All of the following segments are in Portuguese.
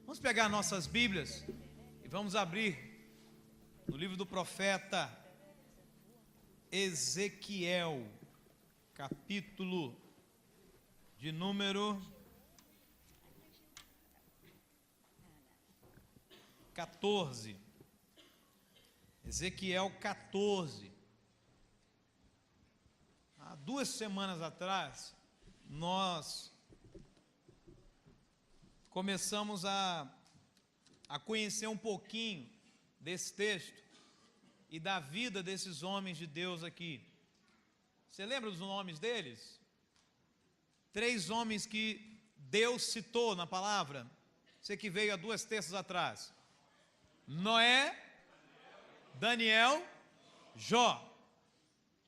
Vamos pegar nossas Bíblias e vamos abrir no livro do profeta Ezequiel, capítulo de número 14. Ezequiel 14. Há 2 semanas atrás, nós começamos a conhecer um pouquinho desse texto e da vida desses homens de Deus aqui. Você lembra dos nomes deles? 3 homens que Deus citou na palavra. Você que veio há 2 terças atrás. Noé, Daniel, Jó.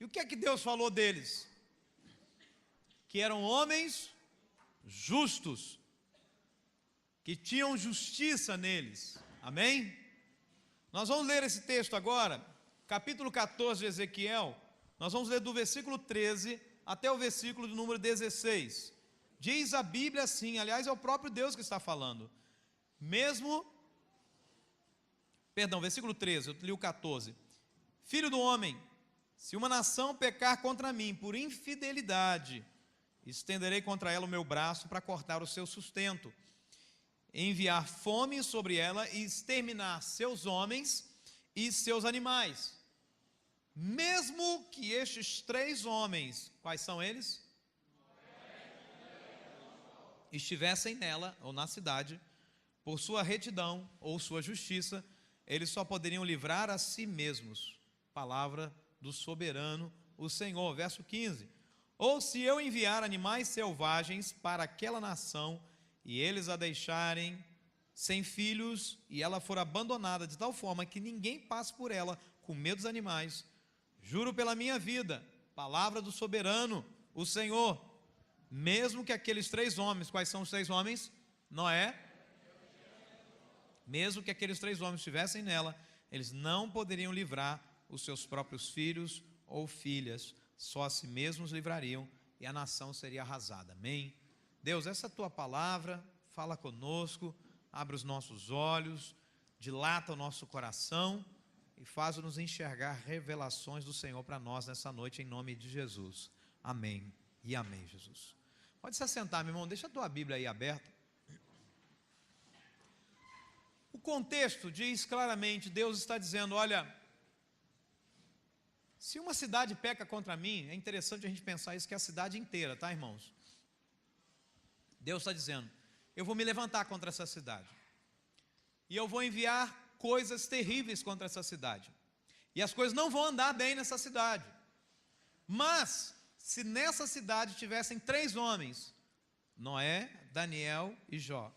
E o que é que Deus falou deles? Que eram homens justos, que tinham justiça neles. Amém? Nós vamos ler esse texto agora, capítulo 14 de Ezequiel. Nós vamos ler do versículo 13 até o versículo de número 16. Diz a Bíblia assim, aliás é o próprio Deus que está falando. Versículo 13, eu li o 14. Filho do homem, se uma nação pecar contra mim por infidelidade, estenderei contra ela o meu braço para cortar o seu sustento, enviar fome sobre ela e exterminar seus homens e seus animais. Mesmo que estes 3 homens, quais são eles? Estivessem nela, ou na cidade, por sua retidão ou sua justiça, eles só poderiam livrar a si mesmos. Palavra do soberano, o Senhor. Verso 15. Ou se eu enviar animais selvagens para aquela nação, e eles a deixarem sem filhos, e ela for abandonada de tal forma que ninguém passe por ela com medo dos animais, juro pela minha vida, palavra do soberano, o Senhor, mesmo que aqueles 3 homens, quais são os 3 homens? Noé. Mesmo que aqueles 3 homens estivessem nela, eles não poderiam livrar os seus próprios filhos ou filhas, só a si mesmos livrariam, e a nação seria arrasada. Amém? Deus, essa tua palavra, fala conosco, abre os nossos olhos, dilata o nosso coração e faz-nos enxergar revelações do Senhor para nós nessa noite, em nome de Jesus. Amém e amém, Jesus. Pode se assentar, meu irmão, deixa a tua Bíblia aí aberta. O contexto diz claramente, Deus está dizendo, olha, se uma cidade peca contra mim, é interessante a gente pensar isso, que é a cidade inteira, tá, irmãos? Deus está dizendo, eu vou me levantar contra essa cidade, e eu vou enviar coisas terríveis contra essa cidade, e as coisas não vão andar bem nessa cidade, mas, se nessa cidade tivessem 3 homens, Noé, Daniel e Jó,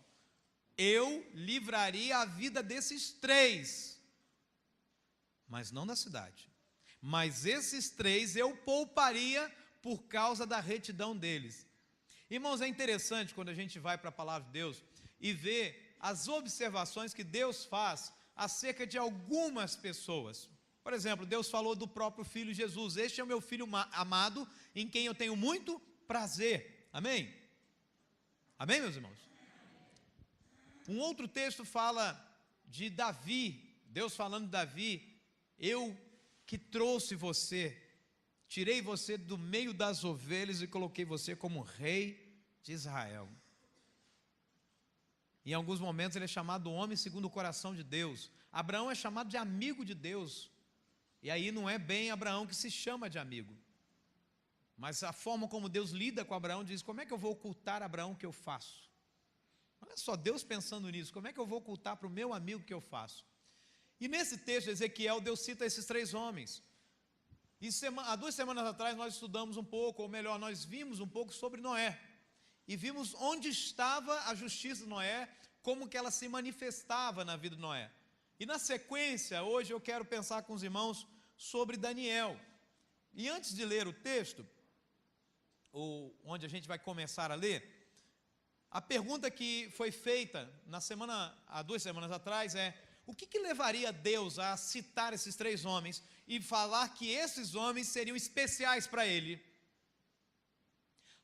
eu livraria a vida desses 3, mas não da cidade, mas esses 3 eu pouparia por causa da retidão deles. Irmãos, é interessante quando a gente vai para a palavra de Deus e vê as observações que Deus faz acerca de algumas pessoas. Por exemplo, Deus falou do próprio Filho Jesus, este é o meu Filho amado, em quem eu tenho muito prazer. Amém? Amém, meus irmãos? Um outro texto fala de Davi, Deus falando de Davi, eu que trouxe você, tirei você do meio das ovelhas e coloquei você como rei de Israel. Em alguns momentos ele é chamado homem segundo o coração de Deus. Abraão é chamado de amigo de Deus. E aí não é bem Abraão que se chama de amigo. Mas a forma como Deus lida com Abraão diz, como é que eu vou ocultar Abraão o que eu faço? Olha só, Deus pensando nisso, como é que eu vou ocultar para o meu amigo o que eu faço? E nesse texto de Ezequiel, Deus cita esses 3 homens. E há 2 semanas atrás nós estudamos um pouco, ou melhor, nós vimos um pouco sobre Noé. E vimos onde estava a justiça de Noé, como que ela se manifestava na vida de Noé. E na sequência, hoje eu quero pensar com os irmãos sobre Daniel. E antes de ler o texto, onde a gente vai começar a ler, a pergunta que foi feita há 2 semanas atrás é, o que levaria Deus a citar esses 3 homens e falar que esses homens seriam especiais para ele?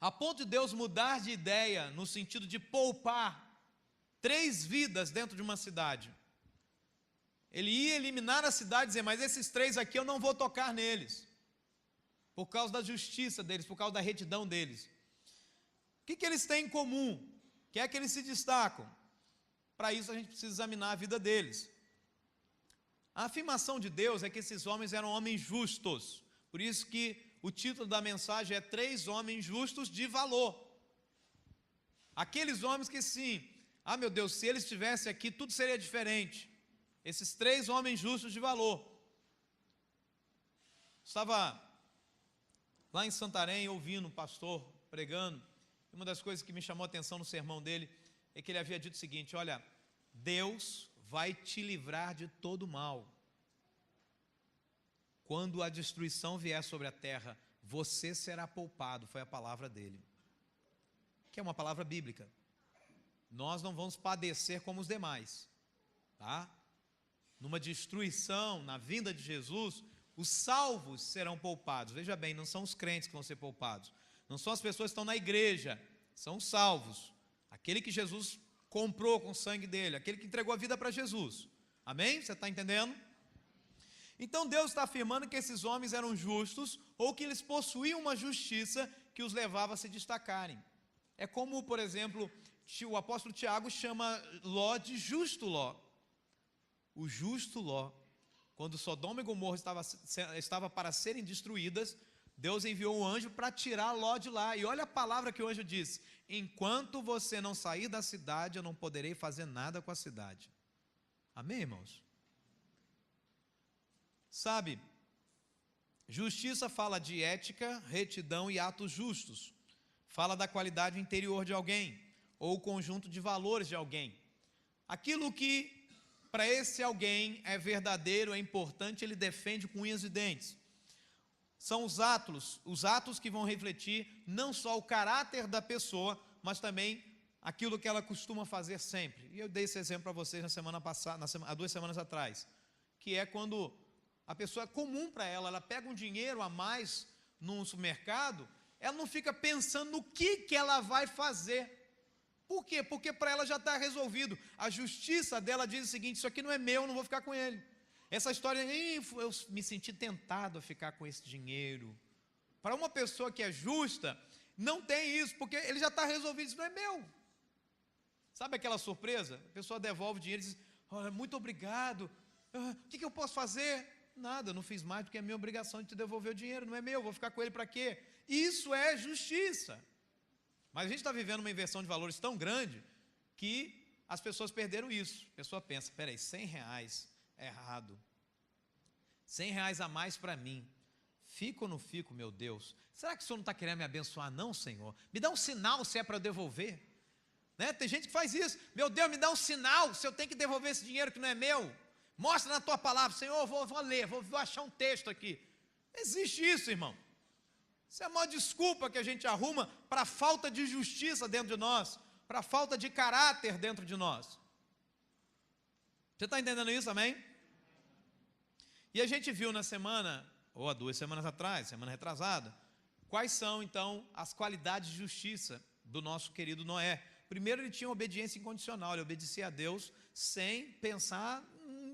A ponto de Deus mudar de ideia no sentido de poupar 3 vidas dentro de uma cidade. Ele ia eliminar a cidade e dizer, mas esses 3 aqui eu não vou tocar neles, por causa da justiça deles, por causa da retidão deles. O que eles têm em comum? O que é que eles se destacam? Para isso a gente precisa examinar a vida deles. A afirmação de Deus é que esses homens eram homens justos. Por isso que o título da mensagem é 3 homens justos de valor. Aqueles homens que sim, meu Deus, se eles estivessem aqui tudo seria diferente. Esses 3 homens justos de valor. Estava lá em Santarém ouvindo um pastor pregando. Uma das coisas que me chamou a atenção no sermão dele é que ele havia dito o seguinte: olha, Deus vai te livrar de todo mal. Quando a destruição vier sobre a terra, você será poupado. Foi a palavra dele, que é uma palavra bíblica. Nós não vamos padecer como os demais, tá? Numa destruição, na vinda de Jesus, os salvos serão poupados. Veja bem, não são os crentes que vão ser poupados, não são as pessoas que estão na igreja, são os salvos, aquele que Jesus comprou com o sangue dele, aquele que entregou a vida para Jesus. Amém? Você está entendendo? Então Deus está afirmando que esses homens eram justos, ou que eles possuíam uma justiça que os levava a se destacarem. É como, por exemplo, o apóstolo Tiago chama Ló de justo Ló. O justo Ló, quando Sodoma e Gomorra estava para serem destruídas, Deus enviou um anjo para tirar Ló de lá. E olha a palavra que o anjo disse: enquanto você não sair da cidade, eu não poderei fazer nada com a cidade. Amém, irmãos? Sabe, justiça fala de ética, retidão e atos justos. Fala da qualidade interior de alguém, ou o conjunto de valores de alguém. Aquilo que para esse alguém é verdadeiro, é importante, ele defende com unhas e dentes. São os atos que vão refletir não só o caráter da pessoa, mas também aquilo que ela costuma fazer sempre. E eu dei esse exemplo para vocês na semana passada, há 2 semanas atrás, que é quando a pessoa é comum para ela, ela pega um dinheiro a mais num supermercado, ela não fica pensando no que ela vai fazer. Por quê? Porque para ela já está resolvido. A justiça dela diz o seguinte: isso aqui não é meu, eu não vou ficar com ele. Essa história, eu me senti tentado a ficar com esse dinheiro. Para uma pessoa que é justa, não tem isso, porque ele já está resolvido, isso não é meu. Sabe aquela surpresa? A pessoa devolve o dinheiro e diz: olha, muito obrigado, o que eu posso fazer? Nada, eu não fiz mais porque é minha obrigação de te devolver o dinheiro, não é meu, vou ficar com ele para quê? Isso é justiça. Mas a gente está vivendo uma inversão de valores tão grande que as pessoas perderam isso. A pessoa pensa: peraí, R$100 é errado, R$100 a mais para mim, fico ou não fico, meu Deus? Será que o Senhor não está querendo me abençoar não, Senhor? Me dá um sinal se é para eu devolver, né? Tem gente que faz isso: meu Deus, me dá um sinal se eu tenho que devolver esse dinheiro que não é meu, mostra na tua palavra, Senhor, vou ler, vou achar um texto aqui. Não existe isso, irmão. Isso é uma desculpa que a gente arruma para a falta de justiça dentro de nós, para a falta de caráter dentro de nós. Você está entendendo isso, amém? E a gente viu na semana, ou há 2 semanas atrás, semana retrasada, quais são então as qualidades de justiça do nosso querido Noé. Primeiro, ele tinha obediência incondicional, ele obedecia a Deus sem pensar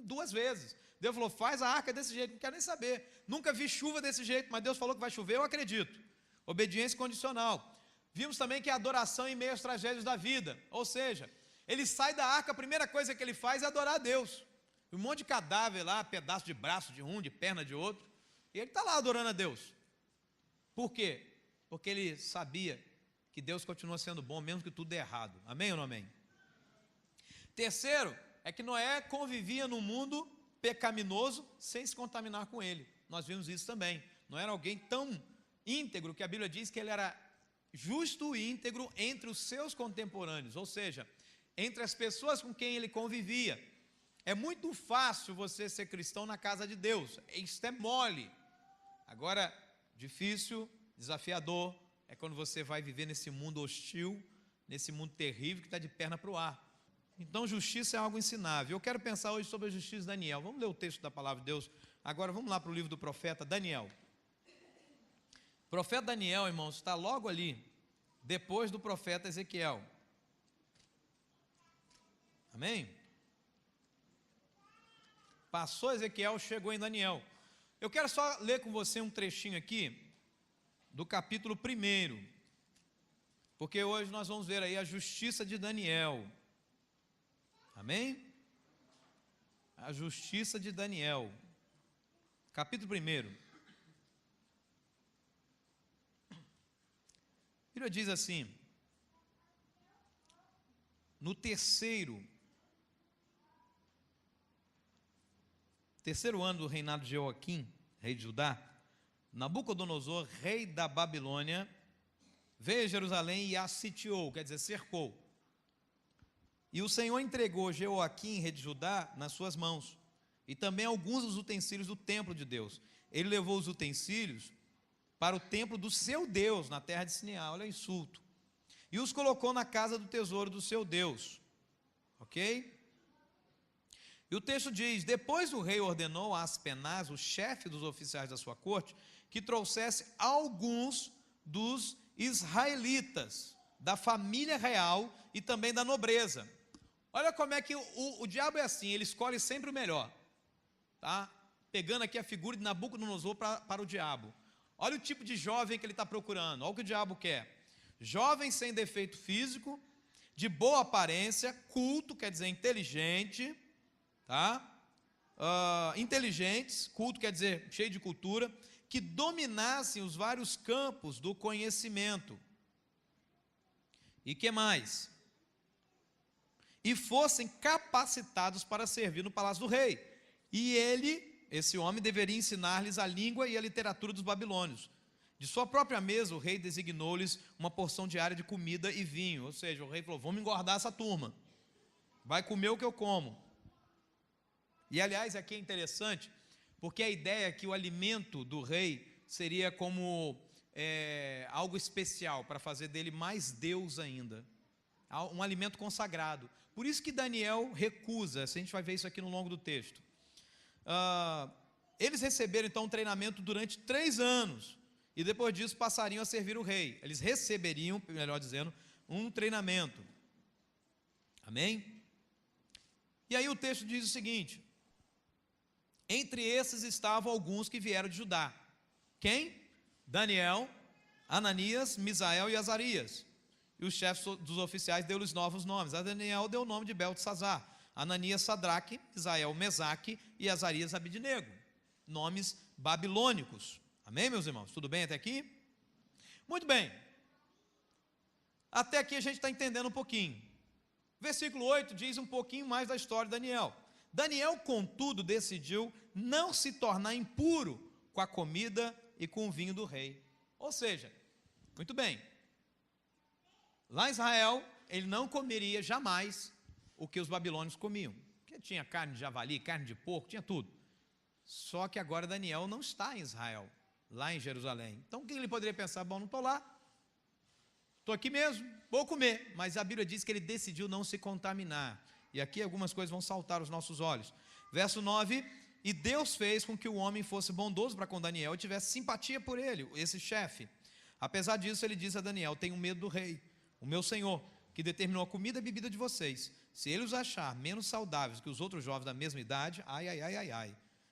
2 vezes. Deus falou: faz a arca desse jeito, não quero nem saber, nunca vi chuva desse jeito, mas Deus falou que vai chover, eu acredito. Obediência condicional. Vimos também que é adoração em meio às tragédias da vida, ou seja, ele sai da arca, a primeira coisa que ele faz é adorar a Deus. Um monte de cadáver lá, pedaço de braço de um, de perna de outro, e ele está lá adorando a Deus. Por quê? Porque ele sabia que Deus continua sendo bom, mesmo que tudo dê errado. Amém ou não amém? Terceiro, é que Noé convivia num mundo pecaminoso sem se contaminar com ele. Nós vimos isso também. Não era alguém tão íntegro que a Bíblia diz que ele era justo e íntegro entre os seus contemporâneos, ou seja, entre as pessoas com quem ele convivia. É muito fácil você ser cristão na casa de Deus, isso é mole. Agora, difícil, desafiador, é quando você vai viver nesse mundo hostil, nesse mundo terrível que está de perna para o ar. Então, justiça é algo ensinável. Eu quero pensar hoje sobre a justiça de Daniel. Vamos ler o texto da palavra de Deus. Agora vamos lá para o livro do profeta Daniel. O profeta Daniel, irmãos, está logo ali, depois do profeta Ezequiel. Amém? Passou Ezequiel, chegou em Daniel. Eu quero só ler com você um trechinho aqui do capítulo 1, porque hoje nós vamos ver aí a justiça de Daniel. Amém? A justiça de Daniel. Capítulo 1. A Bíblia diz assim: no terceiro ano do reinado de Joaquim, rei de Judá, Nabucodonosor, rei da Babilônia, veio a Jerusalém e a sitiou, quer dizer, cercou. E o Senhor entregou Jeoaquim, rei de Judá, nas suas mãos, e também alguns dos utensílios do templo de Deus. Ele levou os utensílios para o templo do seu Deus, na terra de Sineá, olha o insulto, e os colocou na casa do tesouro do seu Deus. Ok? E o texto diz: depois o rei ordenou a Aspenaz, o chefe dos oficiais da sua corte, que trouxesse alguns dos israelitas, da família real e também da nobreza. Olha como é que o diabo é assim, ele escolhe sempre o melhor, tá? Pegando aqui a figura de Nabucodonosor para o diabo. Olha o tipo de jovem que ele está procurando, olha o que o diabo quer. Jovem sem defeito físico, de boa aparência, culto, quer dizer inteligente, tá? Inteligentes, culto quer dizer cheio de cultura, que dominassem os vários campos do conhecimento. E que mais? E fossem capacitados para servir no palácio do rei. E ele, esse homem, deveria ensinar-lhes a língua e a literatura dos babilônios. De sua própria mesa, o rei designou-lhes uma porção diária de comida e vinho. Ou seja, o rei falou: vamos engordar essa turma, vai comer o que eu como. E aliás, aqui é interessante, porque a ideia é que o alimento do rei seria como algo especial, para fazer dele mais Deus ainda, um alimento consagrado. Por isso que Daniel recusa, a gente vai ver isso aqui no longo do texto. Eles receberam então um treinamento durante 3 anos, e depois disso passariam a servir o rei. Eles receberiam, melhor dizendo, um treinamento. Amém? E aí o texto diz o seguinte: entre esses estavam alguns que vieram de Judá. Quem? Daniel, Ananias, Misael e Azarias. E os chefes dos oficiais deu-lhes novos nomes. A Daniel deu o nome de Beltesazar, Ananias Sadraque, Misael Mesaque e Azarias Abidnego. Nomes babilônicos. Amém, meus irmãos? Tudo bem até aqui? Muito bem. Até aqui a gente está entendendo um pouquinho. Versículo 8 diz um pouquinho mais da história de Daniel. Daniel, contudo, decidiu não se tornar impuro com a comida e com o vinho do rei. Ou seja, muito bem, lá em Israel, ele não comeria jamais o que os babilônios comiam, porque tinha carne de javali, carne de porco, tinha tudo. Só que agora Daniel não está em Israel, lá em Jerusalém. Então o que ele poderia pensar? Bom, não estou lá, estou aqui mesmo, vou comer. Mas a Bíblia diz que ele decidiu não se contaminar. E aqui algumas coisas vão saltar aos nossos olhos. Verso 9: e Deus fez com que o homem fosse bondoso para com Daniel e tivesse simpatia por ele, esse chefe. Apesar disso, ele disse a Daniel: tenho medo do rei, o meu senhor, que determinou a comida e a bebida de vocês. Se ele os achar menos saudáveis que os outros jovens da mesma idade,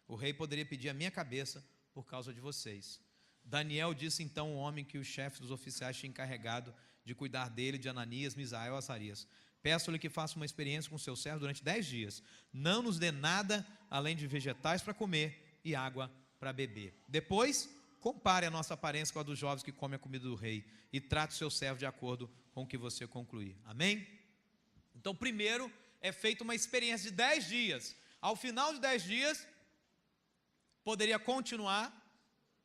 o rei poderia pedir a minha cabeça por causa de vocês. Daniel disse então ao homem que o chefe dos oficiais tinha encarregado de cuidar dele, de Ananias, Misael e Azarias: peço-lhe que faça uma experiência com seu servo durante 10 dias. Não nos dê nada além de vegetais para comer e água para beber. Depois, compare a nossa aparência com a dos jovens que comem a comida do rei e trate o seu servo de acordo com o que você concluir. Amém? Então, primeiro é feita uma experiência de 10 dias. Ao final de 10 dias, poderia continuar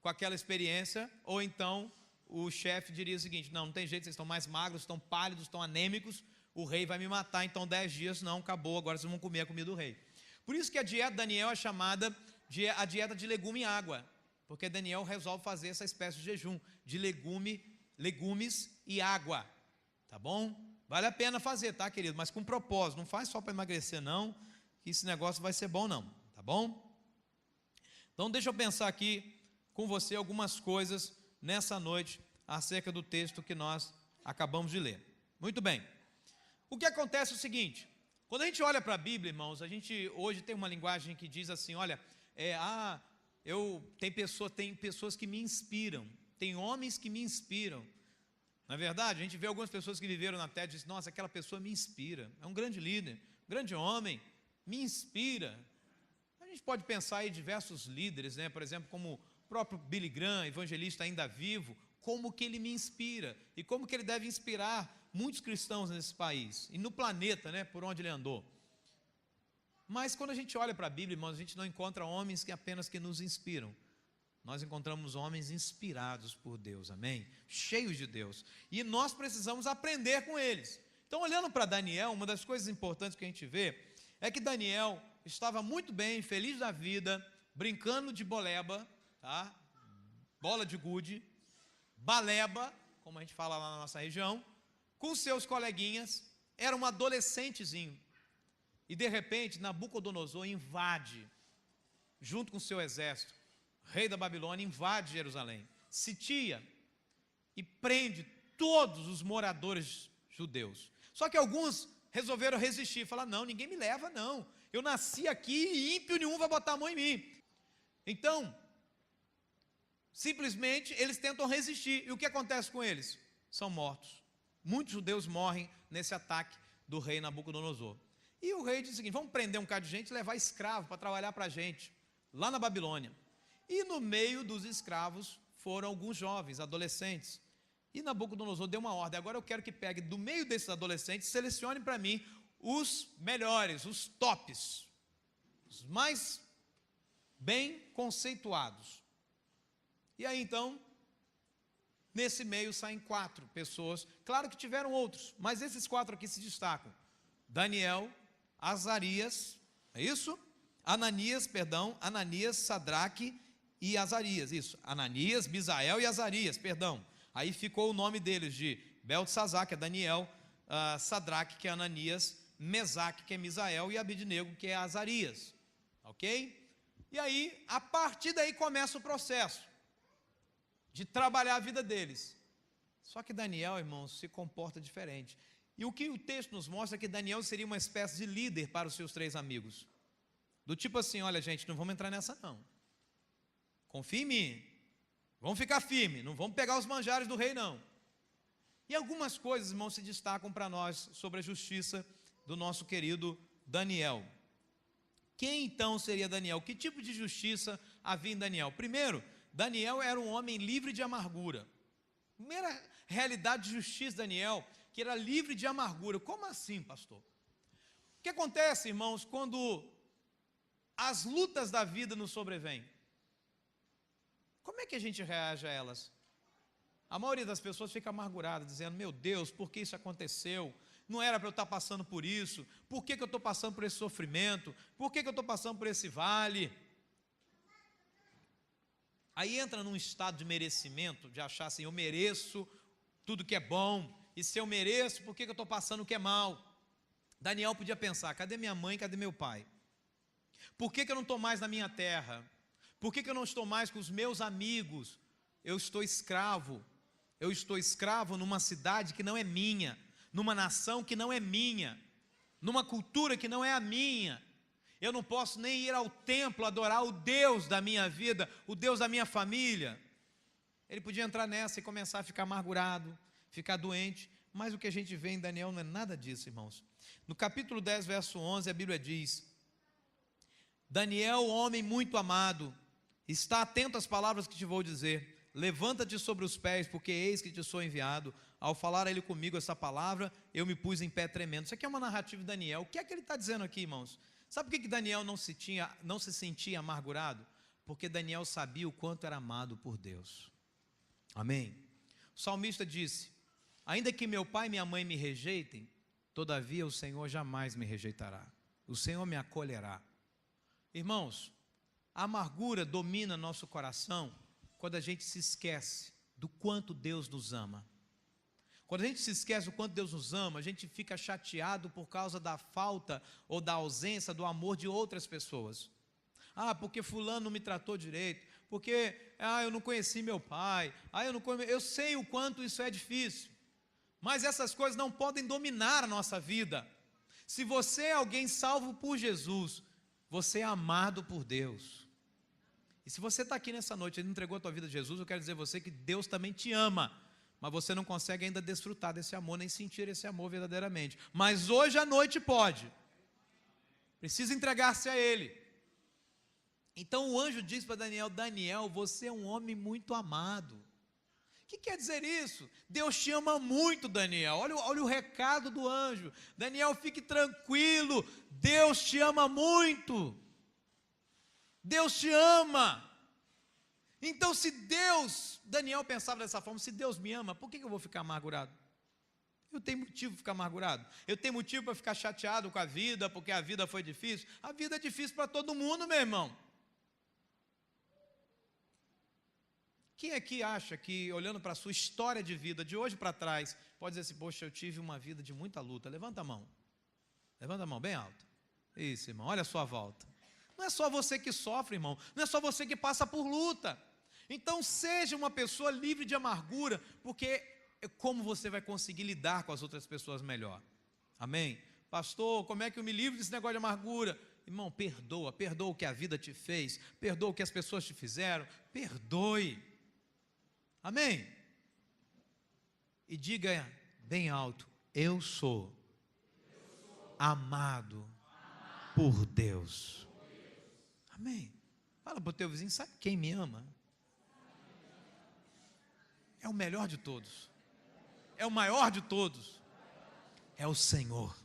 com aquela experiência, ou então o chefe diria o seguinte: não tem jeito, vocês estão mais magros, estão pálidos, estão anêmicos, o rei vai me matar, então 10 dias não, acabou, agora vocês vão comer a comida do rei. Por isso que a dieta de Daniel é chamada de a dieta de legume e água, porque Daniel resolve fazer essa espécie de jejum, de legumes e água, tá bom? Vale a pena fazer, tá, querido? Mas com propósito, não faz só para emagrecer não, que esse negócio vai ser bom não, tá bom? Então deixa eu pensar aqui com você algumas coisas nessa noite acerca do texto que nós acabamos de ler. Muito bem. O que acontece é o seguinte: Quando a gente olha para a Bíblia, irmãos, a gente hoje tem uma linguagem que diz assim, olha, tem pessoas que me inspiram, tem homens que me inspiram. Na verdade, a gente vê algumas pessoas que viveram na terra e dizem, nossa, aquela pessoa me inspira, é um grande líder, um grande homem, me inspira. A gente pode pensar em diversos líderes, né? Por exemplo, como o próprio Billy Graham, evangelista ainda vivo, como que ele me inspira e como que ele deve inspirar muitos cristãos nesse país e no planeta, né, por onde ele andou. Mas quando a gente olha para a Bíblia, irmãos, a gente não encontra homens que apenas que nos inspiram. Nós encontramos homens inspirados por Deus, amém? Cheios de Deus. E nós precisamos aprender com eles. Então, olhando para Daniel, uma das coisas importantes que a gente vê é que Daniel estava muito bem, feliz da vida, brincando de boleba, tá? Bola de gude, baleba, como a gente fala lá na nossa região, com seus coleguinhas, era um adolescentezinho. E de repente, Nabucodonosor invade, junto com seu exército, rei da Babilônia, invade Jerusalém, sitia e prende todos os moradores judeus. Só que alguns resolveram resistir, falar, não, ninguém me leva não, eu nasci aqui e ímpio nenhum vai botar a mão em mim. Então, simplesmente eles tentam resistir, e o que acontece com eles? São mortos. Muitos judeus morrem nesse ataque do rei Nabucodonosor. E o rei diz o seguinte, vamos prender um bocado de gente e levar escravo para trabalhar para a gente, lá na Babilônia. E no meio dos escravos foram alguns jovens, adolescentes. E Nabucodonosor deu uma ordem, agora eu quero que pegue do meio desses adolescentes, selecione para mim os melhores, os tops, os mais bem conceituados. E aí então, nesse meio saem 4 pessoas, claro que tiveram outros, mas esses 4 aqui se destacam. Daniel, Azarias, é isso? Ananias, Sadraque e Azarias, isso, Ananias, Misael e Azarias, perdão, aí ficou o nome deles de Beltesazar, que é Daniel, Sadraque, que é Ananias, Mesaque, que é Misael, e Abednego, que é Azarias, ok? E aí, a partir daí começa o processo de trabalhar a vida deles. Só que Daniel, irmãos, se comporta diferente, e o que o texto nos mostra é que Daniel seria uma espécie de líder para os seus 3 amigos, do tipo assim, olha gente, não vamos entrar nessa não, confia em mim, vamos ficar firme, não vamos pegar os manjares do rei não. E algumas coisas, irmãos, se destacam para nós sobre a justiça do nosso querido Daniel. Quem então seria Daniel? Que tipo de justiça havia em Daniel? Primeiro, Daniel era um homem livre de amargura. Primeira realidade de justiça de Daniel, que era livre de amargura. Como assim, pastor? O que acontece, irmãos, quando as lutas da vida nos sobrevêm? Como é que a gente reage a elas? A maioria das pessoas fica amargurada, dizendo, meu Deus, por que isso aconteceu? Não era para eu estar passando por isso? Por que eu estou passando por esse sofrimento? Por que eu estou passando por esse vale? Aí entra num estado de merecimento, de achar assim, eu mereço tudo que é bom, e se eu mereço, por que eu estou passando o que é mal? Daniel podia pensar, cadê minha mãe, cadê meu pai? Por que eu não estou mais na minha terra? Por que eu não estou mais com os meus amigos? Eu estou escravo numa cidade que não é minha, numa nação que não é minha, numa cultura que não é a minha. Eu não posso nem ir ao templo adorar o Deus da minha vida, o Deus da minha família. Ele podia entrar nessa e começar a ficar amargurado, ficar doente, mas o que a gente vê em Daniel não é nada disso, irmãos. No capítulo 10, verso 11, a Bíblia diz, Daniel, homem muito amado, está atento às palavras que te vou dizer, levanta-te sobre os pés, porque eis que te sou enviado. Ao falar ele comigo essa palavra, eu me pus em pé tremendo. Isso aqui é uma narrativa de Daniel. O que é que ele está dizendo aqui, irmãos? Sabe por que Daniel não se sentia amargurado? Porque Daniel sabia o quanto era amado por Deus. Amém? O salmista disse, ainda que meu pai e minha mãe me rejeitem, todavia o Senhor jamais me rejeitará. O Senhor me acolherá. Irmãos, a amargura domina nosso coração quando a gente se esquece do quanto Deus nos ama. Quando a gente se esquece do quanto Deus nos ama, a gente fica chateado por causa da falta ou da ausência do amor de outras pessoas. Porque fulano não me tratou direito, porque eu não conheci meu pai, eu sei o quanto isso é difícil, mas essas coisas não podem dominar a nossa vida. Se você é alguém salvo por Jesus, você é amado por Deus. E se você está aqui nessa noite e não entregou a tua vida a Jesus, eu quero dizer a você que Deus também te ama, mas você não consegue ainda desfrutar desse amor, nem sentir esse amor verdadeiramente. Mas hoje à noite pode. Precisa entregar-se a Ele. Então o anjo diz para Daniel: Daniel, você é um homem muito amado. O que quer dizer isso? Deus te ama muito, Daniel. Olha o recado do anjo. Daniel, fique tranquilo, Deus te ama muito. Deus te ama. Então, se Deus, Daniel pensava dessa forma, se Deus me ama, por que eu vou ficar amargurado? Eu tenho motivo para ficar amargurado. Eu tenho motivo para ficar chateado com a vida, porque a vida foi difícil. A vida é difícil para todo mundo, meu irmão. Quem aqui acha que, olhando para a sua história de vida, de hoje para trás, pode dizer assim: poxa, eu tive uma vida de muita luta? Levanta a mão. Levanta a mão bem alto. Isso, irmão, olha a sua volta. Não é só você que sofre, irmão. Não é só você que passa por luta. Então seja uma pessoa livre de amargura, porque é como você vai conseguir lidar com as outras pessoas melhor. Amém? Pastor, como é que eu me livro desse negócio de amargura? Irmão, perdoa o que a vida te fez, perdoa o que as pessoas te fizeram, perdoe. Amém? E diga bem alto: eu sou amado por Deus. Amém? Fala para o teu vizinho: sabe quem me ama? É o melhor de todos, é o maior de todos, é o Senhor,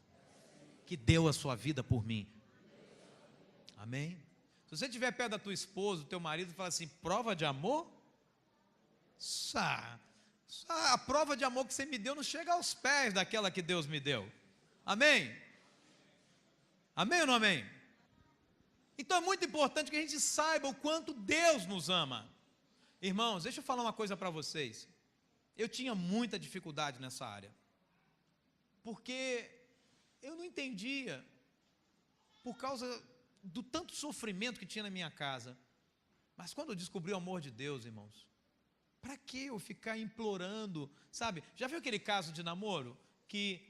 que deu a sua vida por mim. Amém? Se você estiver perto da tua esposa, do teu marido, e fala assim: prova de amor? A prova de amor que você me deu não chega aos pés daquela que Deus me deu. Amém? Amém ou não amém? Então é muito importante que a gente saiba o quanto Deus nos ama. Irmãos, deixa eu falar uma coisa para vocês. Eu tinha muita dificuldade nessa área, porque eu não entendia, por causa do tanto sofrimento que tinha na minha casa. Mas quando eu descobri o amor de Deus, irmãos, para que eu ficar implorando, sabe? Já viu aquele caso de namoro que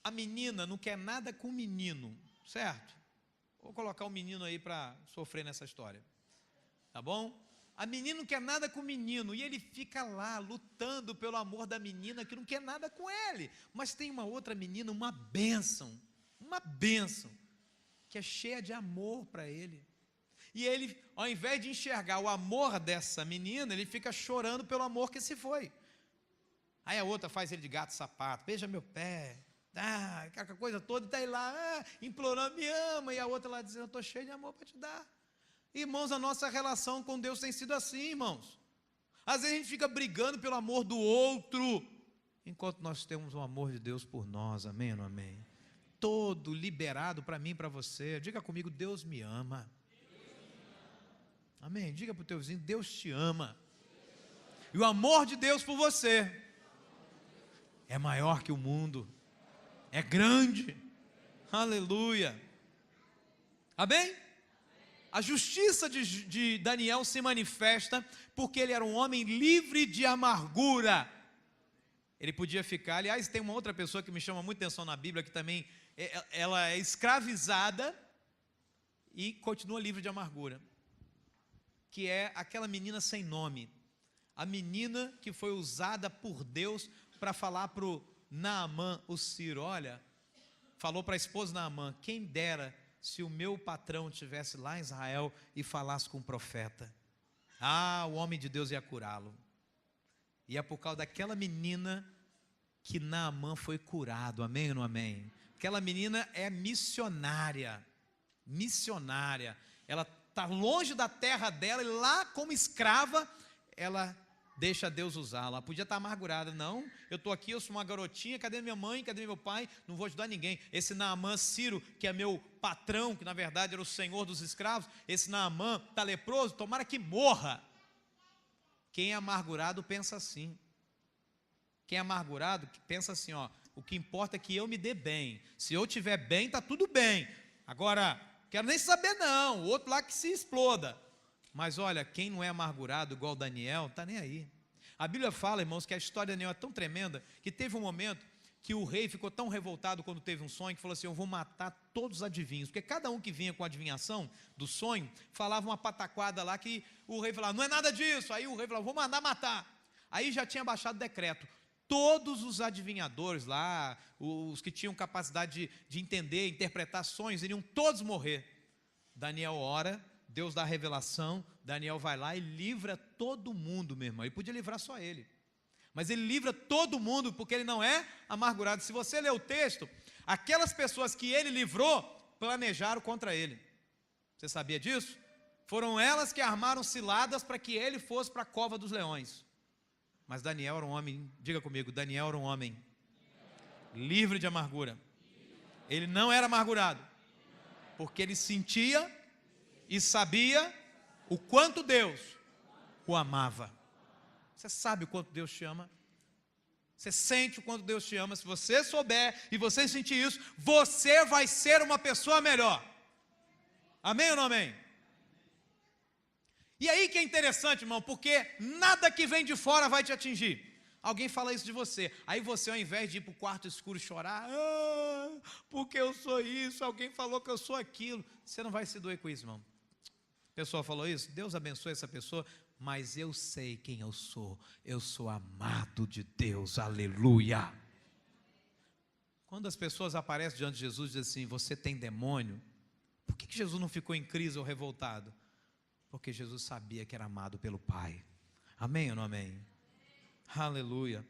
a menina não quer nada com o menino, certo? Vou colocar o menino aí para sofrer nessa história, tá bom? A menina não quer nada com o menino e ele fica lá lutando pelo amor da menina que não quer nada com ele. Mas tem uma outra menina, uma bênção, que é cheia de amor para ele. E ele, ao invés de enxergar o amor dessa menina, ele fica chorando pelo amor que se foi. Aí a outra faz ele de gato sapato: beija meu pé, aquela coisa toda, e está aí lá, implorando: me ama. E a outra lá dizendo: eu estou cheio de amor para te dar. Irmãos, a nossa relação com Deus tem sido assim, irmãos. Às vezes a gente fica brigando pelo amor do outro, enquanto nós temos o amor de Deus por nós. Amém ou não amém? Todo liberado para mim e para você. Diga comigo: Deus me ama. Amém? Diga para o teu vizinho: Deus te ama. E o amor de Deus por você é maior que o mundo, é grande. Aleluia. Amém? A justiça de Daniel se manifesta porque ele era um homem livre de amargura. Ele podia ficar, aliás, tem uma outra pessoa que me chama muita atenção na Bíblia, que também ela é escravizada e continua livre de amargura, que é aquela menina sem nome, a menina que foi usada por Deus para falar para o Naamã, o Ciro. Olha, falou para a esposa Naamã: quem dera se o meu patrão estivesse lá em Israel e falasse com o profeta. O homem de Deus ia curá-lo. E é por causa daquela menina que Naamã foi curado. Amém ou não amém? Aquela menina é missionária, ela está longe da terra dela, e lá como escrava, ela deixa Deus usá-la. Ela podia estar amargurada: não, eu estou aqui, eu sou uma garotinha, cadê minha mãe, cadê meu pai, não vou ajudar ninguém. Esse Naamã Ciro, que é meu patrão, que na verdade era o senhor dos escravos, esse Naamã está leproso, tomara que morra. Quem é amargurado pensa assim. Quem é amargurado pensa assim: o que importa é que eu me dê bem, se eu estiver bem, está tudo bem, agora quero nem saber não, o outro lá que se exploda. Mas olha, quem não é amargurado igual Daniel, está nem aí. A Bíblia fala, irmãos, que a história de Daniel é tão tremenda, que teve um momento que o rei ficou tão revoltado quando teve um sonho, que falou assim: eu vou matar todos os adivinhos, porque cada um que vinha com a adivinhação do sonho, falava uma pataquada lá, que o rei falava: não é nada disso. Aí o rei falava: vou mandar matar. Aí já tinha baixado decreto, todos os adivinhadores lá, os que tinham capacidade de entender, interpretar sonhos, iriam todos morrer. Daniel ora, Deus dá a revelação, Daniel vai lá e livra todo mundo, meu irmão. Ele podia livrar só ele, mas ele livra todo mundo, porque ele não é amargurado. Se você ler o texto, aquelas pessoas que ele livrou, planejaram contra ele. Você sabia disso? Foram elas que armaram ciladas para que ele fosse para a cova dos leões. Mas Daniel era um homem, diga comigo, Daniel era um homem livre de amargura. Ele não era amargurado, porque ele sentia e sabia o quanto Deus o amava. Você sabe o quanto Deus te ama? Você sente o quanto Deus te ama? Se você souber e você sentir isso, você vai ser uma pessoa melhor. Amém ou não amém? E aí que é interessante, irmão, porque nada que vem de fora vai te atingir. Alguém fala isso de você, aí você, ao invés de ir para o quarto escuro e chorar, porque eu sou isso, alguém falou que eu sou aquilo, você não vai se doer com isso, irmão. A pessoa falou isso, Deus abençoe essa pessoa, mas eu sei quem eu sou amado de Deus, aleluia. Quando as pessoas aparecem diante de Jesus e dizem assim: você tem demônio, por que Jesus não ficou em crise ou revoltado? Porque Jesus sabia que era amado pelo Pai. Amém ou não amém? Aleluia.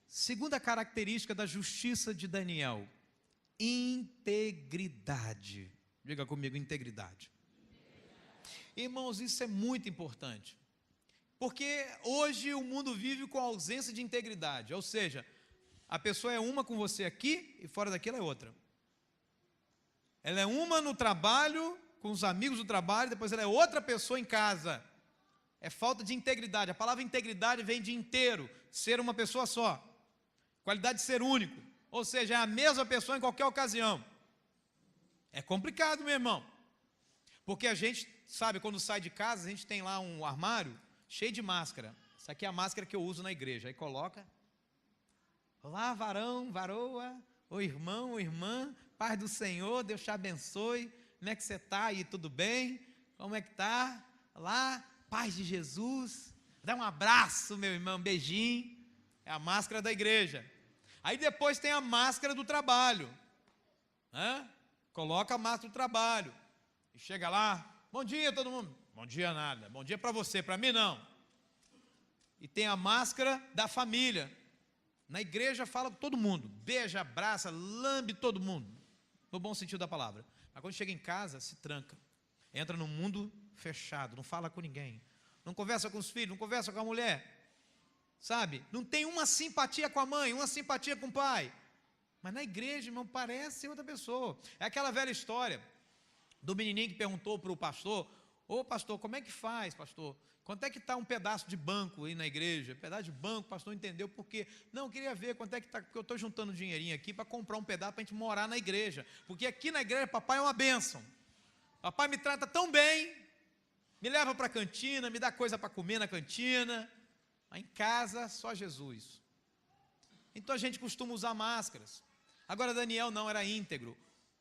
Segunda característica da justiça de Daniel: integridade. Diga comigo, integridade. Irmãos, isso é muito importante, porque hoje o mundo vive com a ausência de integridade, ou seja, a pessoa é uma com você aqui e fora daqui ela é outra. Ela é uma no trabalho, com os amigos do trabalho, depois ela é outra pessoa em casa. É falta de integridade. A palavra integridade vem de inteiro, ser uma pessoa só. Qualidade de ser único, ou seja, é a mesma pessoa em qualquer ocasião. É complicado, meu irmão, porque a gente sabe, quando sai de casa, a gente tem lá um armário cheio de máscara. Essa aqui é a máscara que eu uso na igreja. Aí coloca: olá, varão, varoa, ô irmão, ô irmã, paz do Senhor, Deus te abençoe. Como é que você está aí? Tudo bem? Como é que está? Lá, paz de Jesus. Dá um abraço, meu irmão, um beijinho. É a máscara da igreja. Aí depois tem a máscara do trabalho. Coloca a máscara do trabalho. E chega lá: bom dia todo mundo. Bom dia nada, bom dia para você, para mim não. E tem a máscara da família. Na igreja fala com todo mundo, beija, abraça, lambe todo mundo, no bom sentido da palavra. Mas quando chega em casa, se tranca, entra num mundo fechado, não fala com ninguém, não conversa com os filhos, não conversa com a mulher, sabe? Não tem uma simpatia com a mãe, uma simpatia com o pai. Mas na igreja, irmão, parece outra pessoa. É aquela velha história do menininho que perguntou para o pastor: ô pastor, como é que faz, pastor? Quanto é que está um pedaço de banco aí na igreja? Pedaço de banco, o pastor não entendeu por quê. Não, eu queria ver quanto é que está, porque eu estou juntando um dinheirinho aqui para comprar um pedaço para a gente morar na igreja. Porque aqui na igreja, papai é uma bênção. Papai me trata tão bem, me leva para a cantina, me dá coisa para comer na cantina. Mas em casa, só Jesus. Então a gente costuma usar máscaras. Agora Daniel não era íntegro.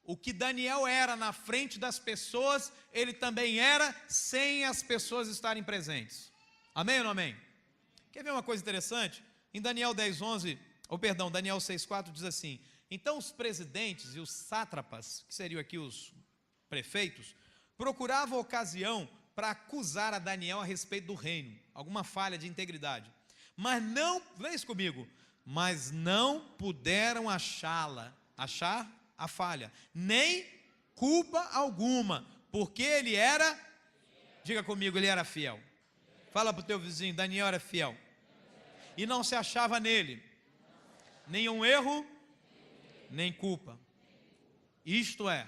O que Daniel era na frente das pessoas, ele também era sem as pessoas estarem presentes. Amém ou não amém? Quer ver uma coisa interessante? Em Daniel 10:11, Daniel 6:4 diz assim: então os presidentes e os sátrapas, que seriam aqui os prefeitos, procuravam ocasião para acusar a Daniel a respeito do reino, alguma falha de integridade. Mas não, leia isso comigo, mas não puderam achar a falha, nem culpa alguma, porque ele era, diga comigo, ele era fiel. Fala para o teu vizinho: Daniel era fiel, e não se achava nele nenhum erro, nem culpa. Isto é,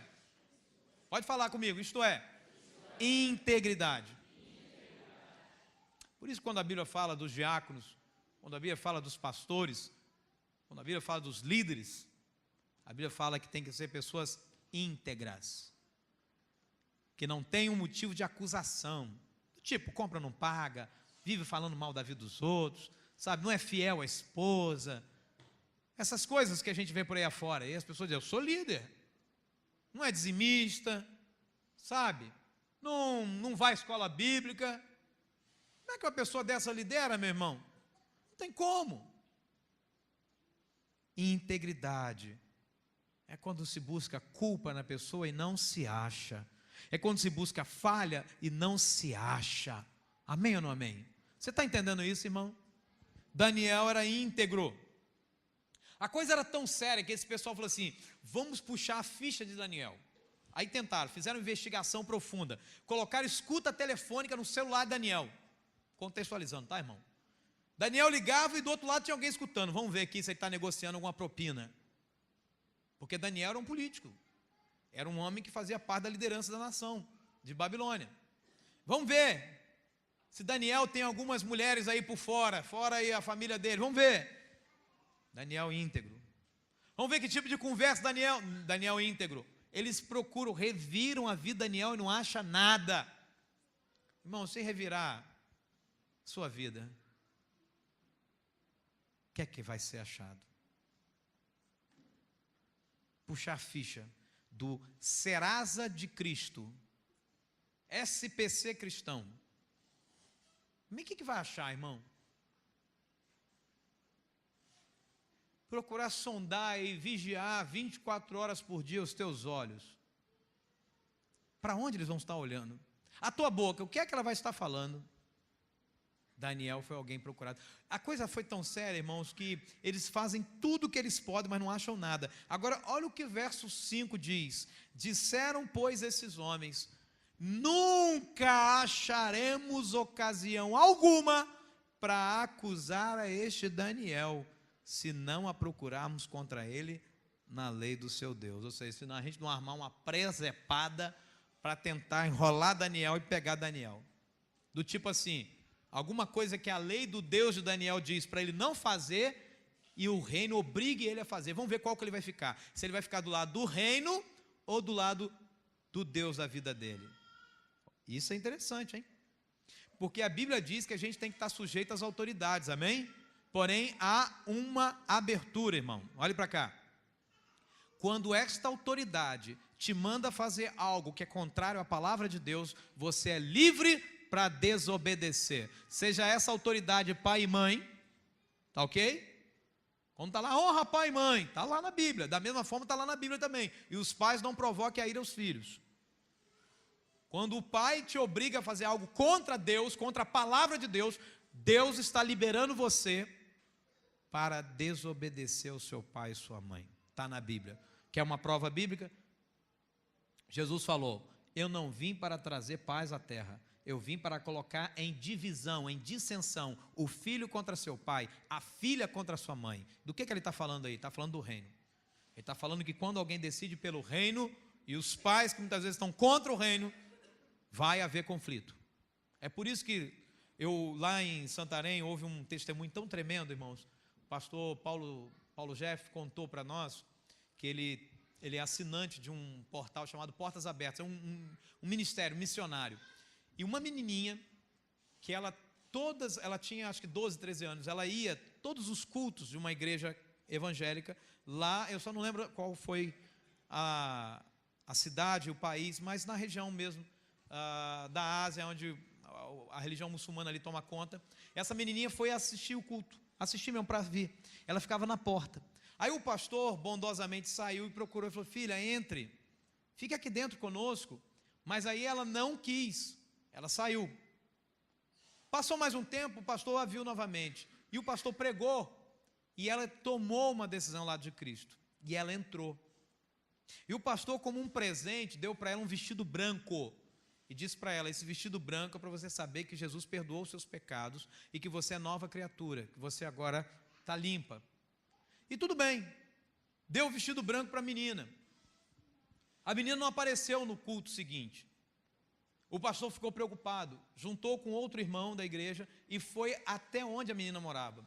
pode falar comigo, isto é, integridade. Por isso, quando a Bíblia fala dos diáconos, quando a Bíblia fala dos pastores, quando a Bíblia fala dos líderes, a Bíblia fala que tem que ser pessoas íntegras, que não tem um motivo de acusação, tipo, compra não paga, vive falando mal da vida dos outros, sabe, não é fiel à esposa, Essas coisas que a gente vê por aí afora. E as pessoas dizem, eu sou líder. Não é dizimista, sabe? Não vai à escola bíblica. Como é que uma pessoa dessa lidera, meu irmão? Não tem como. Integridade é quando se busca culpa na pessoa e não se acha. É quando se busca falha e não se acha. Amém ou não amém? Você está entendendo isso, irmão? Daniel era íntegro. A coisa era tão séria que esse pessoal falou assim, vamos puxar a ficha de Daniel. Aí tentaram, fizeram uma investigação profunda, colocaram escuta telefônica no celular de Daniel. Contextualizando, tá, irmão? Daniel ligava e do outro lado tinha alguém escutando. Vamos ver aqui se ele está negociando alguma propina. Porque Daniel era um político. Era um homem que fazia parte da liderança da nação de Babilônia. Vamos ver se Daniel tem algumas mulheres aí por fora aí a família dele. Vamos ver. Daniel íntegro. Vamos ver que tipo de conversa Daniel íntegro. Eles procuram, reviram a vida de Daniel e não acham nada. Irmão, se revirar sua vida, o que é que vai ser achado? Puxar a ficha do Serasa de Cristo, SPC cristão. O que vai achar, irmão? Procurar sondar e vigiar 24 horas por dia os teus olhos. Para onde eles vão estar olhando? A tua boca, o que é que ela vai estar falando? Daniel foi alguém procurado. A coisa foi tão séria, irmãos, que eles fazem tudo o que eles podem, mas não acham nada. Agora, olha o que o verso 5 diz. Disseram, pois, esses homens, nunca acharemos ocasião alguma para acusar a este Daniel, se não a procurarmos contra ele na lei do seu Deus. Ou seja, se a gente não armar uma presepada para tentar enrolar Daniel e pegar Daniel. Do tipo assim, alguma coisa que a lei do Deus de Daniel diz para ele não fazer e o reino obrigue ele a fazer. Vamos ver qual que ele vai ficar. Se ele vai ficar do lado do reino ou do lado do Deus da vida dele. Isso é interessante, hein? Porque a Bíblia diz que a gente tem que estar sujeito às autoridades, amém? Porém, há uma abertura, irmão. Olhe para cá. Quando esta autoridade te manda fazer algo que é contrário à palavra de Deus, você é livre para desobedecer. Seja essa autoridade pai e mãe, tá ok? Quando está lá, honra pai e mãe, está lá na Bíblia. Da mesma forma está lá na Bíblia também. E os pais não provoquem a ira aos filhos. Quando o pai te obriga a fazer algo contra Deus, contra a palavra de Deus, Deus está liberando você para desobedecer ao seu pai e sua mãe. Está na Bíblia. Quer uma prova bíblica? Jesus falou, eu não vim para trazer paz à terra, eu vim para colocar em divisão, em dissensão, o filho contra seu pai, a filha contra sua mãe. Do que ele está falando aí? Está falando do reino. Ele está falando que quando alguém decide pelo reino, e os pais que muitas vezes estão contra o reino, vai haver conflito. É por isso que lá em Santarém houve um testemunho tão tremendo, irmãos. O pastor Paulo Jeff contou para nós que ele é assinante de um portal chamado Portas Abertas, é um ministério missionário. E uma menininha, que ela tinha acho que 12, 13 anos, ela ia todos os cultos de uma igreja evangélica, lá, eu só não lembro qual foi a cidade, o país, mas na região mesmo da Ásia, onde a religião muçulmana ali toma conta. Essa menininha foi assistir o culto, assistir mesmo para vir. Ela ficava na porta. Aí o pastor bondosamente saiu e procurou e falou, filha, entre, fique aqui dentro conosco. Mas aí ela não quis, ela saiu. Passou mais um tempo, o pastor a viu novamente, e o pastor pregou, e ela tomou uma decisão ao lado de Cristo, e ela entrou. E o pastor, como um presente, deu para ela um vestido branco, e disse para ela, esse vestido branco é para você saber que Jesus perdoou os seus pecados, e que você é nova criatura, que você agora está limpa. E tudo bem, deu o vestido branco para a menina. A menina não apareceu no culto seguinte. O pastor ficou preocupado, juntou com outro irmão da igreja e foi até onde a menina morava.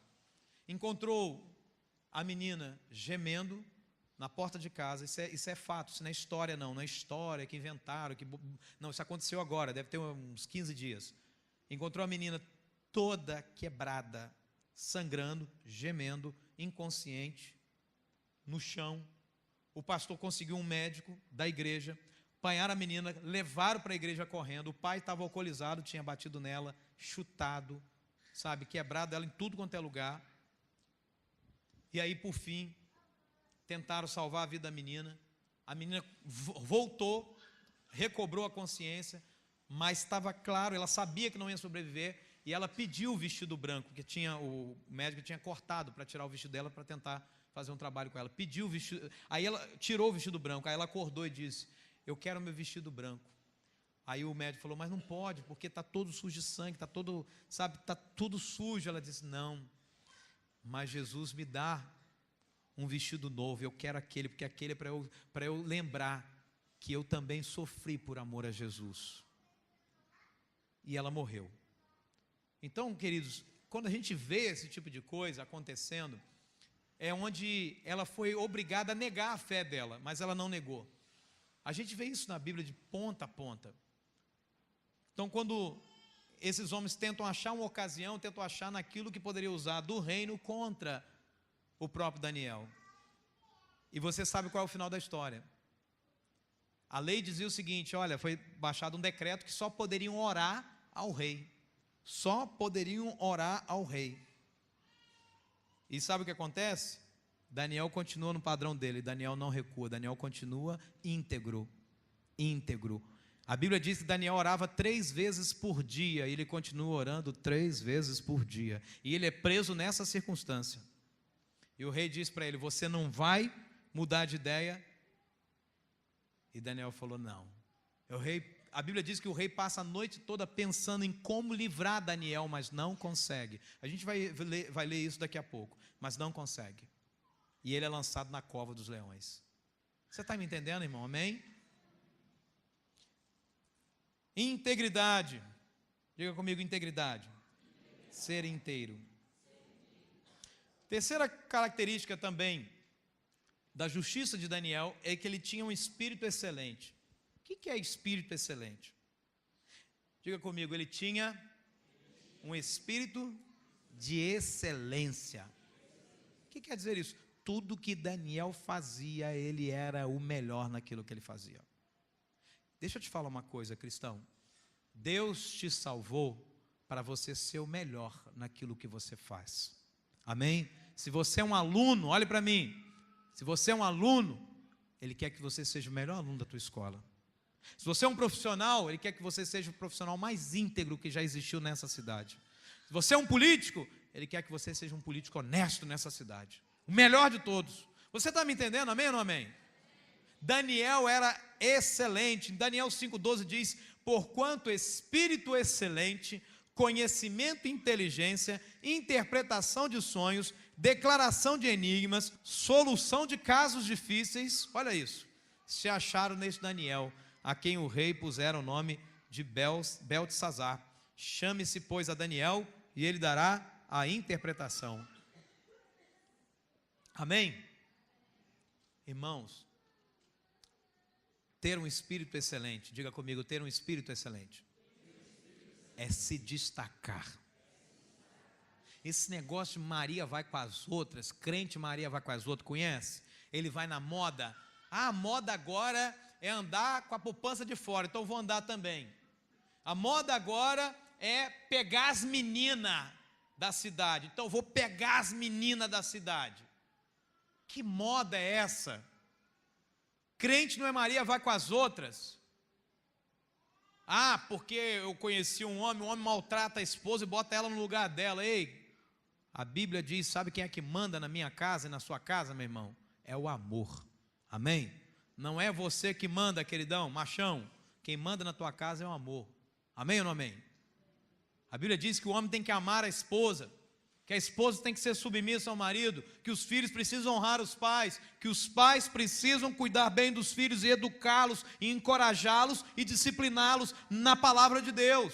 Encontrou a menina gemendo na porta de casa. Isso é fato, isso não é história não é história que inventaram, não, isso aconteceu agora, deve ter uns 15 dias. Encontrou a menina toda quebrada, sangrando, gemendo, inconsciente. no chão. O pastor conseguiu um médico da igreja, apanharam a menina, levaram para a igreja correndo. O pai estava alcoolizado, tinha batido nela, chutado, sabe, quebrado ela em tudo quanto é lugar. E aí, por fim, tentaram salvar a vida da menina. A menina voltou, recobrou a consciência, mas estava claro, ela sabia que não ia sobreviver, e ela pediu o vestido branco, que o médico tinha cortado para tirar o vestido dela para tentar fazer um trabalho com ela. Pediu o vestido, aí ela tirou o vestido branco, aí ela acordou e disse: eu quero meu vestido branco. Aí o médico falou: mas não pode, porque está todo sujo de sangue, está todo, sabe, está tudo sujo. Ela disse: não, mas Jesus me dá um vestido novo, eu quero aquele, porque aquele é para eu lembrar que eu também sofri por amor a Jesus. E ela morreu. Então, queridos, quando a gente vê esse tipo de coisa acontecendo, é onde ela foi obrigada a negar a fé dela, mas ela não negou. A gente vê isso na Bíblia de ponta a ponta. Então, quando esses homens tentam achar uma ocasião, tentam achar naquilo que poderia usar do reino contra o próprio Daniel. E você sabe qual é o final da história. A lei dizia o seguinte: olha, foi baixado um decreto que só poderiam orar ao rei. Só poderiam orar ao rei. E sabe o que acontece? Daniel continua no padrão dele. Daniel não recua, Daniel continua íntegro. Íntegro. A Bíblia diz que Daniel orava 3 vezes por dia, e ele continua orando 3 vezes por dia. E ele é preso nessa circunstância. E o rei diz para ele: você não vai mudar de ideia? E Daniel falou: não. A Bíblia diz que o rei passa a noite toda pensando em como livrar Daniel, mas não consegue. A gente vai ler isso daqui a pouco, mas não consegue. E ele é lançado na cova dos leões. Você está me entendendo, irmão? Amém? Integridade. Diga comigo: integridade. Ser inteiro. Terceira característica também da justiça de Daniel é que ele tinha um espírito excelente. O que é espírito excelente? Diga comigo: ele tinha um espírito de excelência. O que quer dizer isso? Tudo que Daniel fazia, ele era o melhor naquilo que ele fazia. Deixa eu te falar uma coisa, cristão. Deus te salvou para você ser o melhor naquilo que você faz. Amém? Se você é um aluno, olhe para mim. Se você é um aluno, Ele quer que você seja o melhor aluno da tua escola. Se você é um profissional, Ele quer que você seja o profissional mais íntegro que já existiu nessa cidade. Se você é um político, Ele quer que você seja um político honesto nessa cidade. O melhor de todos. Você está me entendendo? Amém ou não amém? Daniel era excelente. Em Daniel 5,12 diz: porquanto espírito excelente, conhecimento e inteligência, interpretação de sonhos, declaração de enigmas, solução de casos difíceis, olha isso, se acharam neste Daniel, a quem o rei pusera o nome de Beltesazar. Chame-se, pois, a Daniel, e ele dará a interpretação. Amém? Irmãos, ter um espírito excelente, diga comigo: ter um espírito excelente é se destacar. Esse negócio de Maria vai com as outras, crente Maria vai com as outras, conhece? Ele vai na moda. A moda agora é andar com a poupança de fora, então vou andar também. A moda agora é pegar as meninas da cidade, então vou pegar as meninas da cidade. Que moda é essa? Crente não é Maria vai com as outras. Ah, porque eu conheci um homem maltrata a esposa e bota ela no lugar dela. Ei, a Bíblia diz, sabe quem é que manda na minha casa e na sua casa, meu irmão? É o amor. Amém? Não é você que manda, queridão, machão. Quem manda na tua casa é o amor. Amém ou não amém? A Bíblia diz que o homem tem que amar a esposa, que a esposa tem que ser submissa ao marido, que os filhos precisam honrar os pais, que os pais precisam cuidar bem dos filhos e educá-los, e encorajá-los e discipliná-los na palavra de Deus.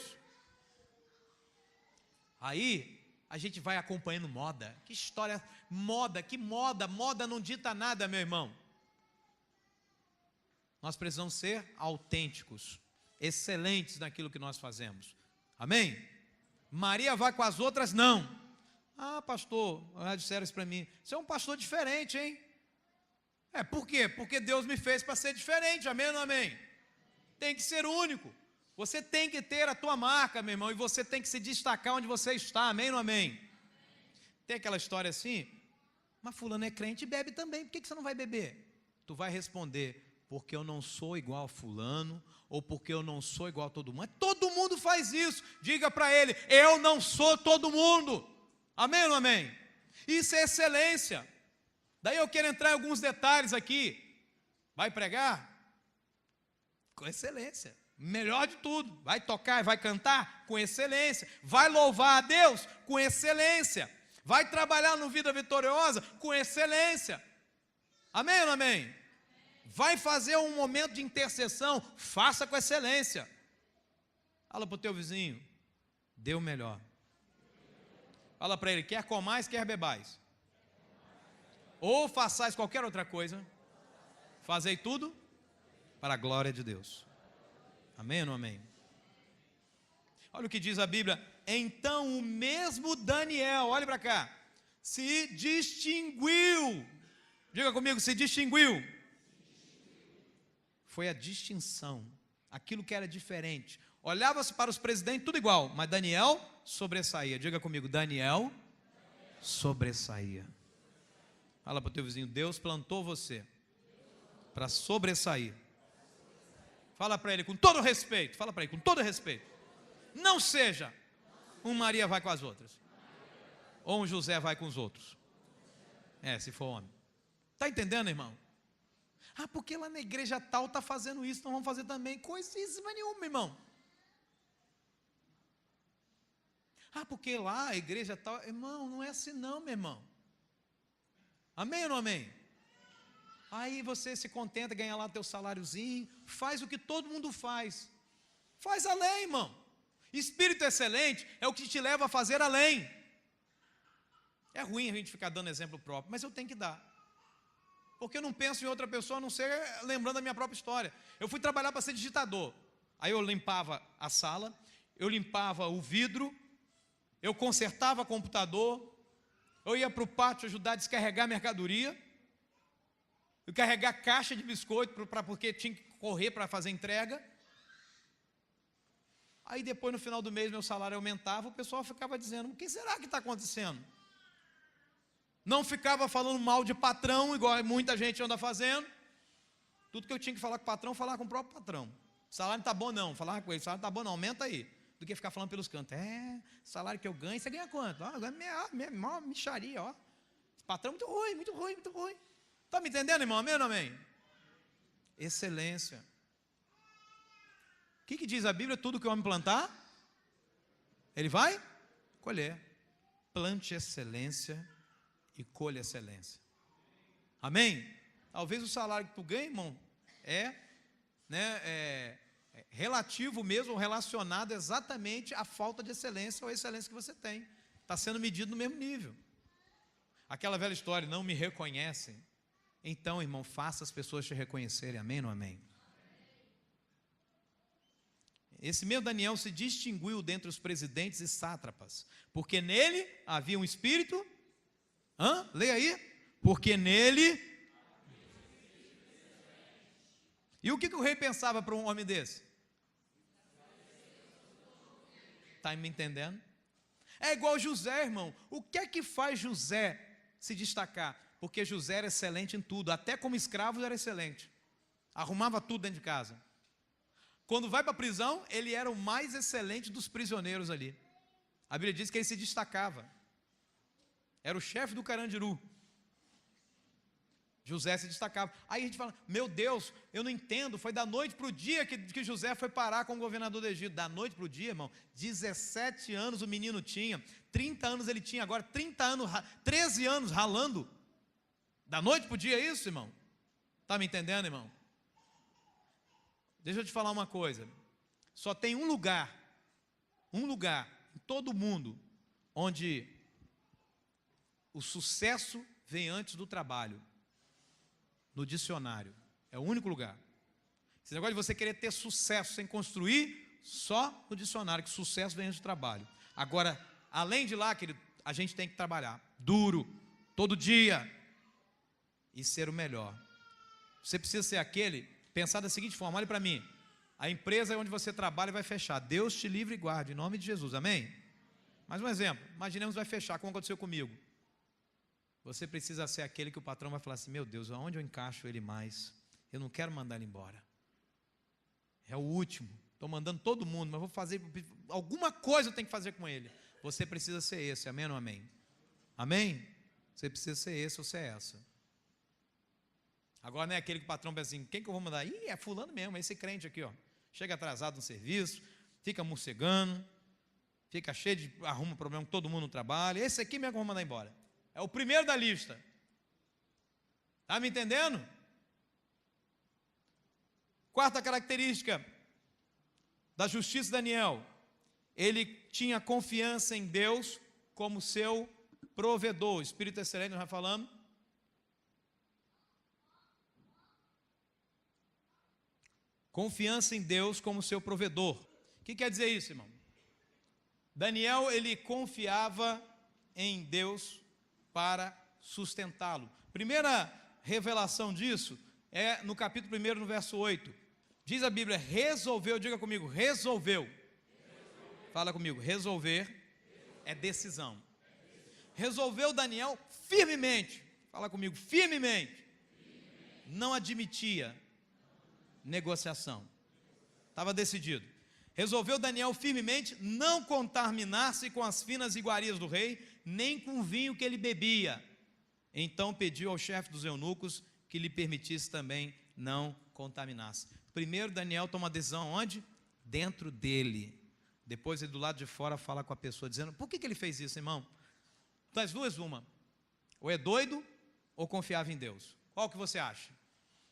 Aí a gente vai acompanhando moda. Que história, moda, que moda, moda não dita nada, meu irmão. Nós precisamos ser autênticos, excelentes naquilo que nós fazemos. Amém? Maria vai com as outras, não. Ah, pastor, já disseram isso para mim. Você é um pastor diferente, hein? Por quê? Porque Deus me fez para ser diferente, amém ou não amém? Tem que ser único. Você tem que ter a tua marca, meu irmão, e você tem que se destacar onde você está, amém ou não amém? Tem aquela história assim, mas fulano é crente e bebe também, por que você não vai beber? Tu vai responder, porque eu não sou igual a fulano, ou porque eu não sou igual a todo mundo. Mas todo mundo faz isso. Diga para ele, eu não sou todo mundo. Amém ou não amém? Isso é excelência. Daí eu quero entrar em alguns detalhes aqui. Vai pregar? Com excelência. Melhor de tudo. Vai tocar e vai cantar? Com excelência. Vai louvar a Deus? Com excelência. Vai trabalhar no Vida Vitoriosa? Com excelência. Amém ou não amém? Vai fazer um momento de intercessão? Faça com excelência. Fala para o teu vizinho, dê o melhor. Fala para ele, quer comais, quer bebais. Ou façais qualquer outra coisa, fazei tudo para a glória de Deus. Amém ou não amém? Olha o que diz a Bíblia. Então o mesmo Daniel, olhe para cá, se distinguiu. Diga comigo, se distinguiu. Foi a distinção, aquilo que era diferente. Olhava-se para os presidentes, tudo igual, mas Daniel sobressaía. Diga comigo, Daniel sobressaía. Fala para o teu vizinho, Deus plantou você para sobressair. Fala para ele com todo respeito, fala para ele com todo respeito. Não seja um Maria vai com as outras, ou um José vai com os outros. Se for homem. Está entendendo, irmão? Porque lá na igreja tal está fazendo isso, então vamos fazer também. Coisíssima nenhuma, irmão. Porque lá a igreja tal, irmão, não é assim não, meu irmão. Amém ou não amém? Aí você se contenta, ganha lá teu saláriozinho, faz o que todo mundo faz. Faz além, irmão. Espírito excelente é o que te leva a fazer além. É ruim a gente ficar dando exemplo próprio, mas eu tenho que dar. Porque eu não penso em outra pessoa, a não ser lembrando da minha própria história. Eu fui trabalhar para ser digitador. Aí eu limpava a sala, eu limpava o vidro, eu consertava computador, eu ia para o pátio ajudar a descarregar mercadoria, eu carregar caixa de biscoito, porque tinha que correr para fazer entrega. Aí depois no final do mês meu salário aumentava, o pessoal ficava dizendo, o que será que está acontecendo? Não ficava falando mal de patrão, igual muita gente anda fazendo. Tudo que eu tinha que falar com o patrão, falar com o próprio patrão. O salário não está bom não, falar com ele, o salário não está bom não, aumenta aí. Do que ficar falando pelos cantos. Salário que eu ganho, você ganha quanto? Ganha micharia, ó. Esse patrão é muito ruim, muito ruim, muito ruim. Está me entendendo, irmão? Amém ou não amém? Excelência. O que diz a Bíblia? Tudo que o homem plantar, ele vai colher. Plante excelência e colha excelência. Amém? Talvez o salário que tu ganha, irmão, é relativo mesmo, relacionado exatamente à falta de excelência ou excelência que você tem. Está sendo medido no mesmo nível. Aquela velha história, não me reconhecem. Então, irmão, faça as pessoas te reconhecerem. Amém ou não amém? Esse mesmo Daniel se distinguiu dentre os presidentes e sátrapas, porque nele havia um espírito. Leia aí. Porque nele. E o que o rei pensava para um homem desse? Está me entendendo? É igual José, irmão. O que é que faz José se destacar? Porque José era excelente em tudo, até como escravo era excelente. Arrumava tudo dentro de casa. Quando vai para a prisão, ele era o mais excelente dos prisioneiros ali. A Bíblia diz que ele se destacava. Era o chefe do Carandiru. José se destacava. Aí a gente fala, meu Deus, eu não entendo, foi da noite para o dia que José foi parar com o governador do Egito. Da noite para o dia, irmão, 17 anos o menino tinha, 30 anos ele tinha, agora 13 anos ralando. Da noite para o dia é isso, irmão? Está me entendendo, irmão? Deixa eu te falar uma coisa. Só tem um lugar em todo o mundo, onde o sucesso vem antes do trabalho. No dicionário. É o único lugar. Esse negócio de você querer ter sucesso sem construir, só no dicionário, que sucesso vem antes do trabalho. Agora, além de lá, querido, a gente tem que trabalhar duro, todo dia, e ser o melhor. Você precisa ser aquele, pensar da seguinte forma, olhe para mim, a empresa onde você trabalha vai fechar, Deus te livre e guarde, em nome de Jesus, amém? Mais um exemplo, imaginemos vai fechar, como aconteceu comigo. Você precisa ser aquele que o patrão vai falar assim, meu Deus, aonde eu encaixo ele mais? Eu não quero mandar ele embora. É o último, estou mandando todo mundo, mas vou fazer, alguma coisa eu tenho que fazer com ele. Você precisa ser esse, amém ou não amém? Amém? Você precisa ser esse ou ser essa. Agora não é aquele que o patrão pensa assim, quem que eu vou mandar? Ih, é fulano mesmo, é esse crente aqui, ó. Chega atrasado no serviço, fica morcegando, fica cheio de, arruma problema com todo mundo no trabalho, esse aqui mesmo que eu vou mandar embora. É o primeiro da lista. Está me entendendo? Quarta característica da justiça de Daniel. Ele tinha confiança em Deus como seu provedor. Espírito excelente, nós já falamos. Confiança em Deus como seu provedor. O que quer dizer isso, irmão? Daniel, ele confiava em Deus para sustentá-lo. Primeira revelação disso é no capítulo 1, no verso 8. Diz a Bíblia, resolveu, diga comigo, resolveu. Fala comigo, resolver é decisão. Resolveu Daniel firmemente. Fala comigo, firmemente. Não admitia negociação. Estava decidido. Resolveu Daniel firmemente não contaminar-se com as finas iguarias do rei, nem com o vinho que ele bebia. Então pediu ao chefe dos eunucos que lhe permitisse também não contaminar-se. Primeiro Daniel toma a decisão onde? Dentro dele. Depois ele do lado de fora fala com a pessoa dizendo, por que ele fez isso, irmão? Das duas uma, ou é doido ou confiava em Deus. Qual que você acha?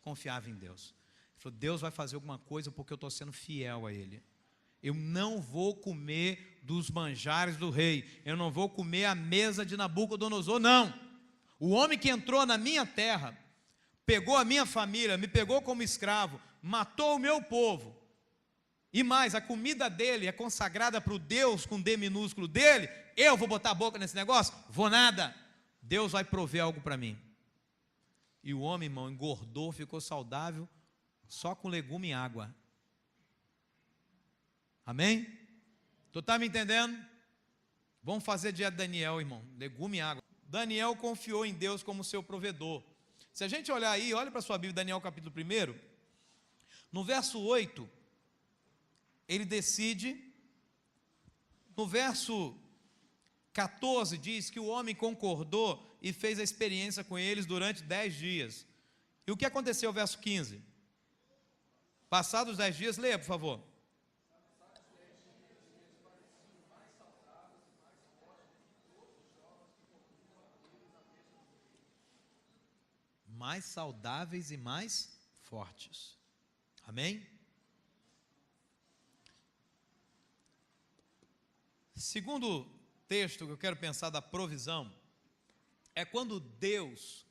Confiava em Deus. Ele falou, Deus vai fazer alguma coisa porque eu estou sendo fiel a Ele. Eu não vou comer dos manjares do rei, eu não vou comer a mesa de Nabucodonosor, não. O homem que entrou na minha terra, pegou a minha família, me pegou como escravo, matou o meu povo, e mais, a comida dele é consagrada para o Deus com D minúsculo dele, eu vou botar a boca nesse negócio? Vou nada. Deus vai prover algo para mim. E o homem, irmão, engordou, ficou saudável, só com legume e água. Amém? Tu está me entendendo? Vamos fazer dieta de Daniel, irmão, legume e água. Daniel confiou em Deus como seu provedor. Se a gente olhar aí, olha para a sua Bíblia, Daniel capítulo 1, no verso 8, ele decide, no verso 14 diz que o homem concordou e fez a experiência com eles durante 10 dias. E o que aconteceu, verso 15? Passados os 10 dias, leia por favor. Mais saudáveis e mais fortes. Amém? Segundo texto que eu quero pensar da provisão, é quando Deus,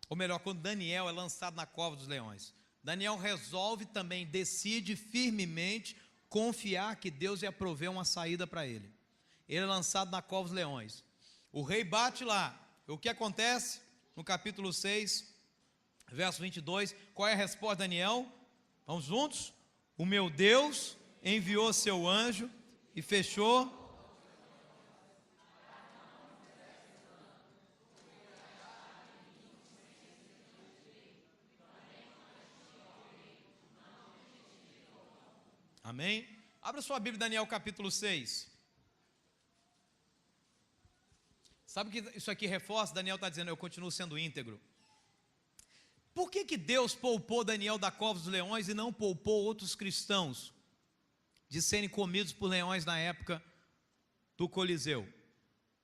ou melhor, quando Daniel é lançado na cova dos leões. Daniel resolve também, decide firmemente confiar que Deus ia prover uma saída para ele. Ele é lançado na cova dos leões. O rei bate lá. O que acontece? No capítulo 6, verso 22, qual é a resposta de Daniel? Vamos juntos? O meu Deus enviou seu anjo e fechou. Amém? Abra sua Bíblia, Daniel capítulo 6. Sabe o que isso aqui reforça? Daniel está dizendo, eu continuo sendo íntegro. Por que Deus poupou Daniel da cova dos leões e não poupou outros cristãos de serem comidos por leões na época do Coliseu?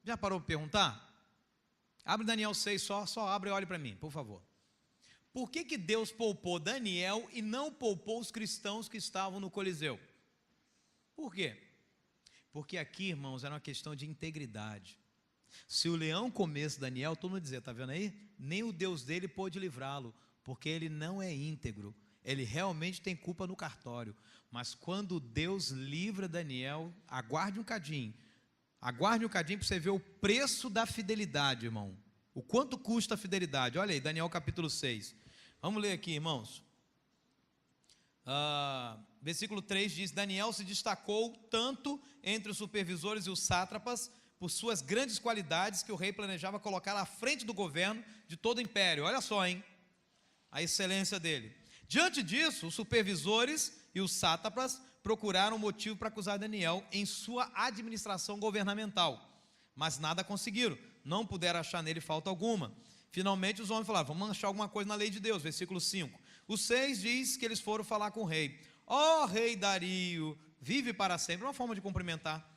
Já parou para perguntar? Abre Daniel 6, só abre e olhe para mim, por favor. Por que Deus poupou Daniel e não poupou os cristãos que estavam no Coliseu? Por quê? Porque aqui, irmãos, era uma questão de integridade. Se o leão comesse Daniel, todo mundo dizia, está vendo aí? Nem o Deus dele pôde livrá-lo, porque ele não é íntegro, ele realmente tem culpa no cartório. Mas quando Deus livra Daniel, aguarde um cadinho para você ver o preço da fidelidade, irmão. O quanto custa a fidelidade? Olha aí, Daniel capítulo 6, Vamos ler aqui, irmãos. Versículo 3 diz: Daniel se destacou tanto entre os supervisores e os sátrapas por suas grandes qualidades que o rei planejava colocá-lo à frente do governo de todo o império. Olha só, hein? A excelência dele. Diante disso, os supervisores e os sátrapas procuraram um motivo para acusar Daniel em sua administração governamental, mas nada conseguiram, não puderam achar nele falta alguma. Finalmente os homens falaram: vamos achar alguma coisa na lei de Deus. Versículo 5. O 6 diz que eles foram falar com o rei. Ó rei Dario, vive para sempre. Uma forma de cumprimentar.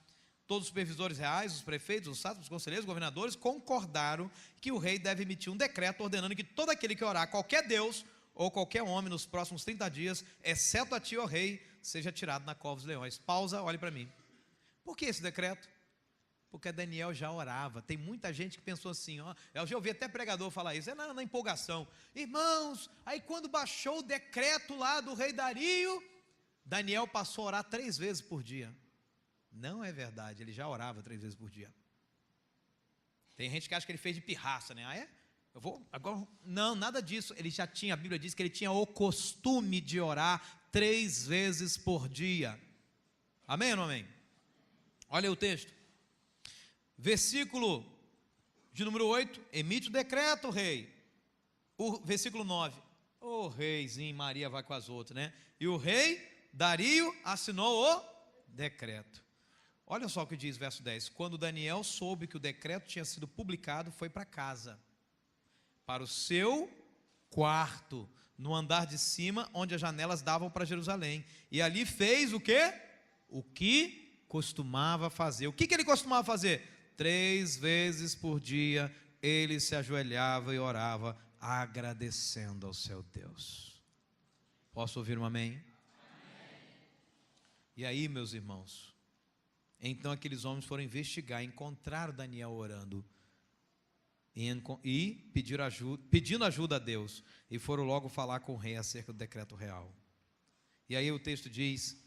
Todos os supervisores reais, os prefeitos, os sátrapas, os conselheiros, os governadores concordaram que o rei deve emitir um decreto ordenando que todo aquele que orar a qualquer Deus ou qualquer homem nos próximos 30 dias, exceto a ti, ó rei, seja tirado na cova dos leões. Pausa, olhe para mim. Por que esse decreto? Porque Daniel já orava. Tem muita gente que pensou assim, ó, eu já ouvi até pregador falar isso, na empolgação. Irmãos, aí quando baixou o decreto lá do rei Dario, Daniel passou a orar 3 vezes por dia. Não é verdade, ele já orava 3 vezes por dia. Tem gente que acha que ele fez de pirraça, né? Ah, é? Eu vou, agora, não, nada disso. Ele já tinha, a Bíblia diz que ele tinha o costume de orar 3 vezes por dia. Amém ou não amém? Olha o texto. Versículo de número 8, emite o decreto, rei. O versículo 9, o reizinho, Maria vai com as outras, né? E o rei Dario assinou o decreto. Olha só o que diz verso 10. Quando Daniel soube que o decreto tinha sido publicado, foi para casa, para o seu quarto, no andar de cima, onde as janelas davam para Jerusalém. E ali fez o quê? O que costumava fazer. O que ele costumava fazer? 3 vezes por dia, ele se ajoelhava e orava, agradecendo ao seu Deus. Posso ouvir um amém? Amém. E aí, meus irmãos, então aqueles homens foram investigar, encontraram Daniel orando e pedindo ajuda a Deus, e foram logo falar com o rei acerca do decreto real. E aí o texto diz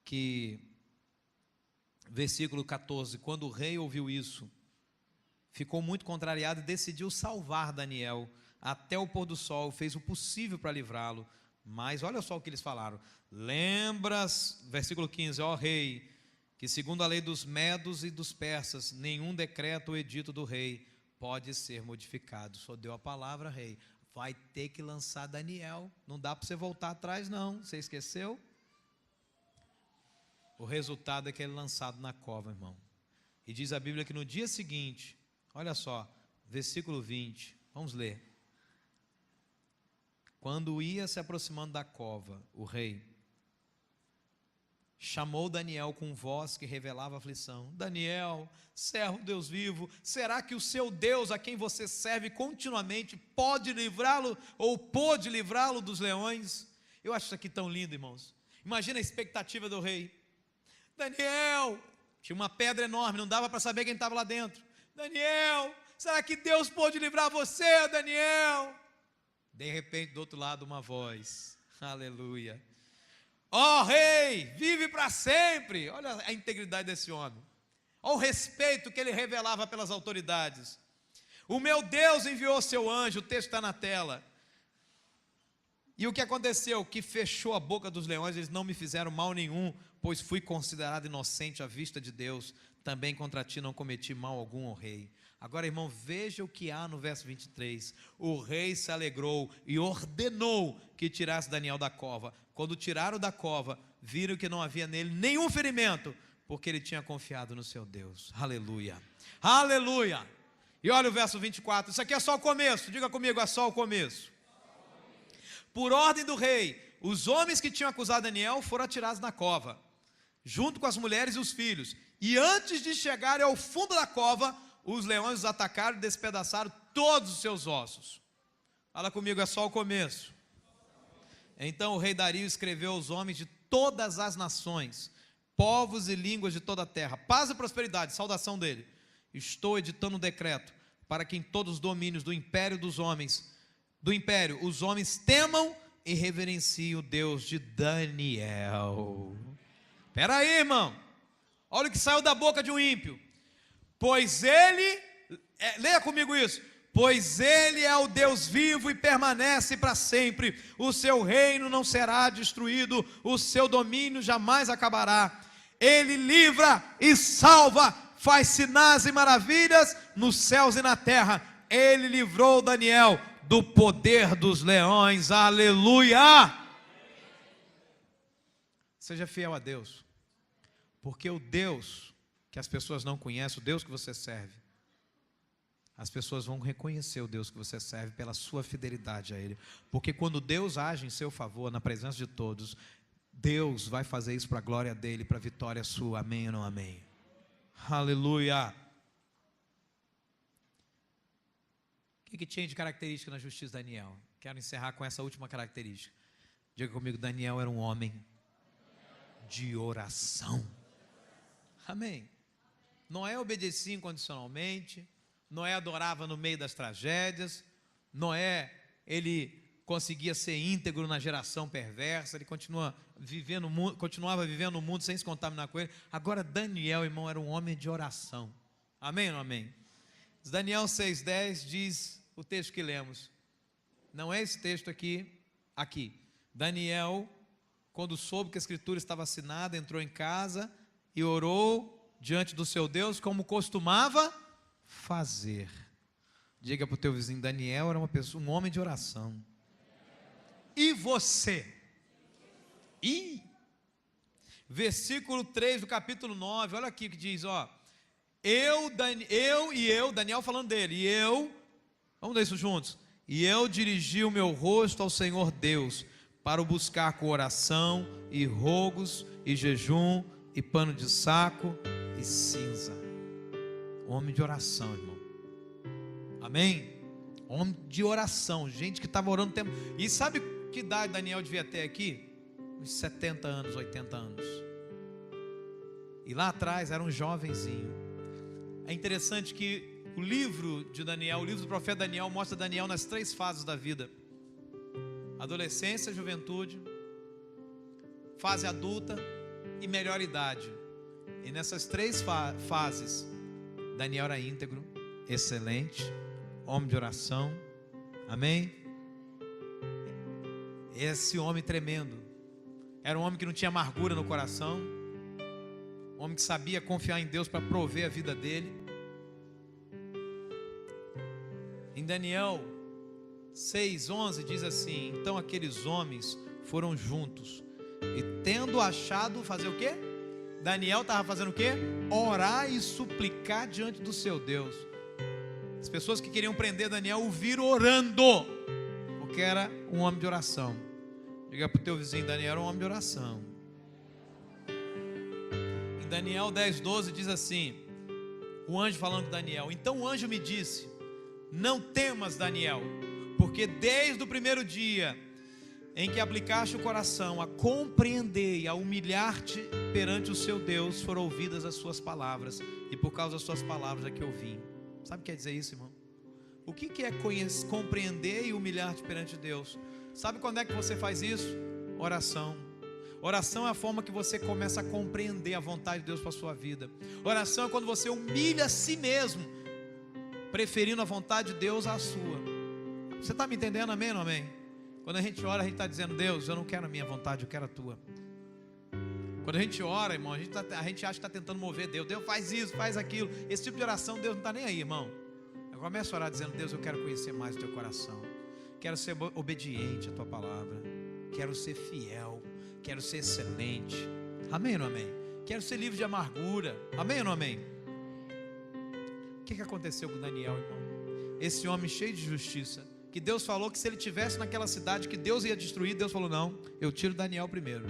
que, versículo 14, quando o rei ouviu isso, ficou muito contrariado e decidiu salvar Daniel até o pôr do sol, fez o possível para livrá-lo. Mas olha só o que eles falaram: lembras, versículo 15, ó rei, que segundo a lei dos medos e dos persas, nenhum decreto ou edito do rei pode ser modificado. Só deu a palavra, rei, vai ter que lançar Daniel, não dá para você voltar atrás não, você esqueceu? O resultado é que ele é lançado na cova, irmão. E diz a Bíblia que no dia seguinte, olha só, versículo 20, vamos ler. Quando ia se aproximando da cova, o rei chamou Daniel com voz que revelava aflição. Daniel, servo do Deus vivo, será que o seu Deus, a quem você serve continuamente, pode livrá-lo ou pôde livrá-lo dos leões? Eu acho isso aqui tão lindo, irmãos. Imagina a expectativa do rei. Daniel, tinha uma pedra enorme, não dava para saber quem estava lá dentro. Daniel, será que Deus pôde livrar você, Daniel? De repente, do outro lado, uma voz. Aleluia. Ó rei, vive para sempre. Olha a integridade desse homem. Olha o respeito que ele revelava pelas autoridades. O meu Deus enviou seu anjo, o texto está na tela. E o que aconteceu? Que fechou a boca dos leões, eles não me fizeram mal nenhum, pois fui considerado inocente à vista de Deus. Também contra ti não cometi mal algum, ó rei. Agora, irmão, veja o que há no verso 23. O rei se alegrou e ordenou que tirasse Daniel da cova. Quando tiraram da cova, viram que não havia nele nenhum ferimento, porque ele tinha confiado no seu Deus. Aleluia, aleluia. E olha o verso 24, isso aqui é só o começo, diga comigo, é só o começo. Por ordem do rei, os homens que tinham acusado Daniel foram atirados na cova, junto com as mulheres e os filhos. E antes de chegarem ao fundo da cova, os leões os atacaram e despedaçaram todos os seus ossos. Fala comigo, é só o começo. Então o rei Dario escreveu aos homens de todas as nações, povos e línguas de toda a terra: paz e prosperidade, saudação dele. Estou editando um decreto para que em todos os domínios do império os homens temam e reverenciem o Deus de Daniel. Espera aí, irmão. Olha o que saiu da boca de um ímpio. Pois ele, leia comigo isso, pois Ele é o Deus vivo e permanece para sempre. O seu reino não será destruído, o seu domínio jamais acabará. Ele livra e salva, faz sinais e maravilhas nos céus e na terra. Ele livrou Daniel do poder dos leões. Aleluia! Seja fiel a Deus, porque o Deus que as pessoas não conhecem, o Deus que você serve, as pessoas vão reconhecer o Deus que você serve pela sua fidelidade a Ele. Porque quando Deus age em seu favor, na presença de todos, Deus vai fazer isso para a glória dEle, para a vitória sua. Amém ou não amém? Aleluia! O que tinha de característica na justiça de Daniel? Quero encerrar com essa última característica. Diga comigo, Daniel era um homem de oração. Amém. Noé obedecia incondicionalmente. Noé adorava no meio das tragédias. Noé, ele conseguia ser íntegro na geração perversa. Ele continuava vivendo no mundo sem se contaminar com ele. Agora Daniel, irmão, era um homem de oração. Amém ou não amém? Daniel 6,10 diz o texto que lemos. Não é esse texto aqui. Daniel, quando soube que a escritura estava assinada, entrou em casa e orou diante do seu Deus, como costumava fazer. Diga para o teu vizinho, Daniel era um homem de oração. E você? Versículo 3 do capítulo 9, olha aqui que diz, Daniel falando dele, vamos ler isso juntos. E eu dirigi o meu rosto ao Senhor Deus, para o buscar com oração, e rogos, e jejum, e pano de saco, e cinza. Homem de oração, irmão. Amém? Homem de oração, gente que estava orando o tempo. E sabe que idade Daniel devia ter aqui? Uns 70 anos, 80 anos. E lá atrás era um jovenzinho. É interessante que o livro de Daniel, o livro do profeta Daniel, mostra Daniel nas 3 fases da vida: adolescência, juventude, fase adulta e melhor idade. E nessas 3 fases, Daniel era íntegro, excelente, homem de oração. Amém? Esse homem tremendo era um homem que não tinha amargura no coração, um homem que sabia confiar em Deus para prover a vida dele. Em Daniel 6,11 diz assim: então aqueles homens foram juntos, e tendo achado, fazer o quê? Daniel estava fazendo o quê? Orar e suplicar diante do seu Deus. As pessoas que queriam prender Daniel o viram orando, porque era um homem de oração. Diga para o teu vizinho, Daniel era um homem de oração. Em Daniel 10,12 diz assim, o anjo falando com Daniel: então o anjo me disse, não temas, Daniel, porque desde o primeiro dia em que aplicaste o coração a compreender e a humilhar-te perante o seu Deus, foram ouvidas as suas palavras, e por causa das suas palavras é que eu vim. Sabe o que quer dizer isso, irmão? O que é compreender e humilhar-te perante Deus? Sabe quando é que você faz isso? Oração. Oração é a forma que você começa a compreender a vontade de Deus para a sua vida. Oração é quando você humilha a si mesmo, preferindo a vontade de Deus à sua. Você está me entendendo? Amém ou não amém? Quando a gente ora, a gente está dizendo: Deus, eu não quero a minha vontade, eu quero a tua. Quando a gente ora, irmão, a gente acha que está tentando mover Deus. Deus faz isso, faz aquilo. Esse tipo de oração, Deus não está nem aí, irmão. Eu começo a orar dizendo: Deus, eu quero conhecer mais o teu coração. Quero ser obediente à tua palavra. Quero ser fiel. Quero ser excelente. Amém ou não amém? Quero ser livre de amargura. Amém ou não amém? O que aconteceu com Daniel, irmão? Esse homem cheio de justiça, que Deus falou que se ele tivesse naquela cidade que Deus ia destruir, Deus falou: não, eu tiro Daniel primeiro.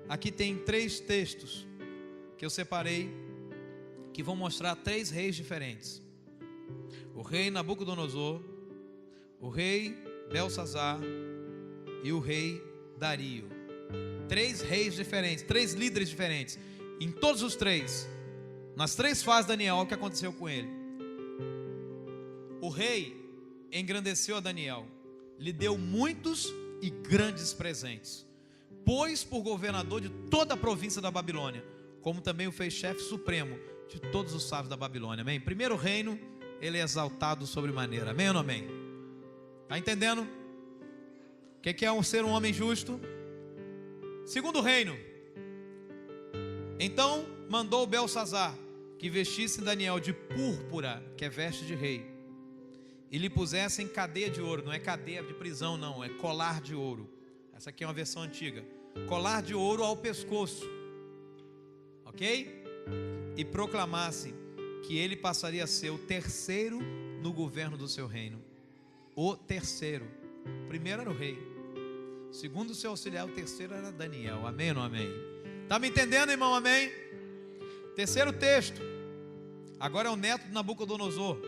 Aqui tem 3 textos que eu separei, que vão mostrar 3 reis diferentes: o rei Nabucodonosor, o rei Belsazar e o rei Dario. 3 reis diferentes, 3 líderes diferentes. Em todos os 3, nas 3 fases de Daniel, o que aconteceu com ele? O rei engrandeceu a Daniel, lhe deu muitos e grandes presentes, pôs por governador de toda a província da Babilônia, como também o fez chefe supremo de todos os sábios da Babilônia. Amém? Primeiro reino ele é exaltado sobremaneira. Amém ou não amém? Está entendendo? O que é ser um homem justo? Segundo reino. Então mandou Belsazar que vestisse Daniel de púrpura, que é veste de rei, e lhe pusessem cadeia de ouro. Não é cadeia de prisão não, é colar de ouro. Essa aqui é uma versão antiga. Colar de ouro ao pescoço, ok? E proclamasse que ele passaria a ser o terceiro no governo do seu reino. O terceiro. O primeiro era o rei, o segundo o seu auxiliar, o terceiro era Daniel. Amém ou não amém? Está me entendendo, irmão? Amém? Terceiro texto. Agora é o neto de Nabucodonosor,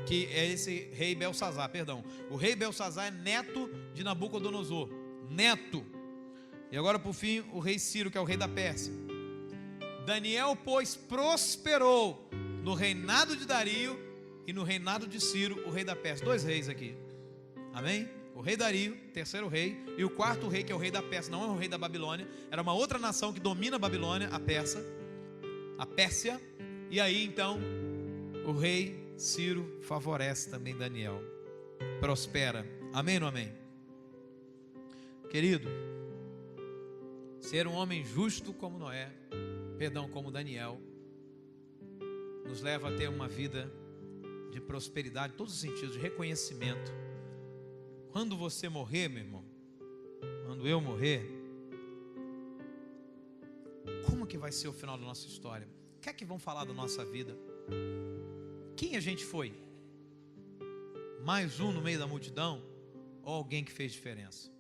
que é esse rei Belsazar, perdão. O rei Belsazar é neto de Nabucodonosor. Neto. E agora por fim o rei Ciro, que é o rei da Pérsia. Daniel, pois, prosperou no reinado de Dario e no reinado de Ciro, o rei da Pérsia. Dois reis aqui. Amém? O rei Dario, terceiro rei, e o quarto rei, que é o rei da Pérsia. Não é o rei da Babilônia, era uma outra nação que domina a Babilônia, a Pérsia. E aí então o rei Ciro favorece também Daniel, prospera. Amém ou não amém? Querido, ser um homem justo como como Daniel, nos leva a ter uma vida de prosperidade, em todos os sentidos, de reconhecimento. Quando você morrer, meu irmão, quando eu morrer, como que vai ser o final da nossa história? O que é que vão falar da nossa vida? Quem a gente foi? Mais um no meio da multidão? Ou alguém que fez diferença?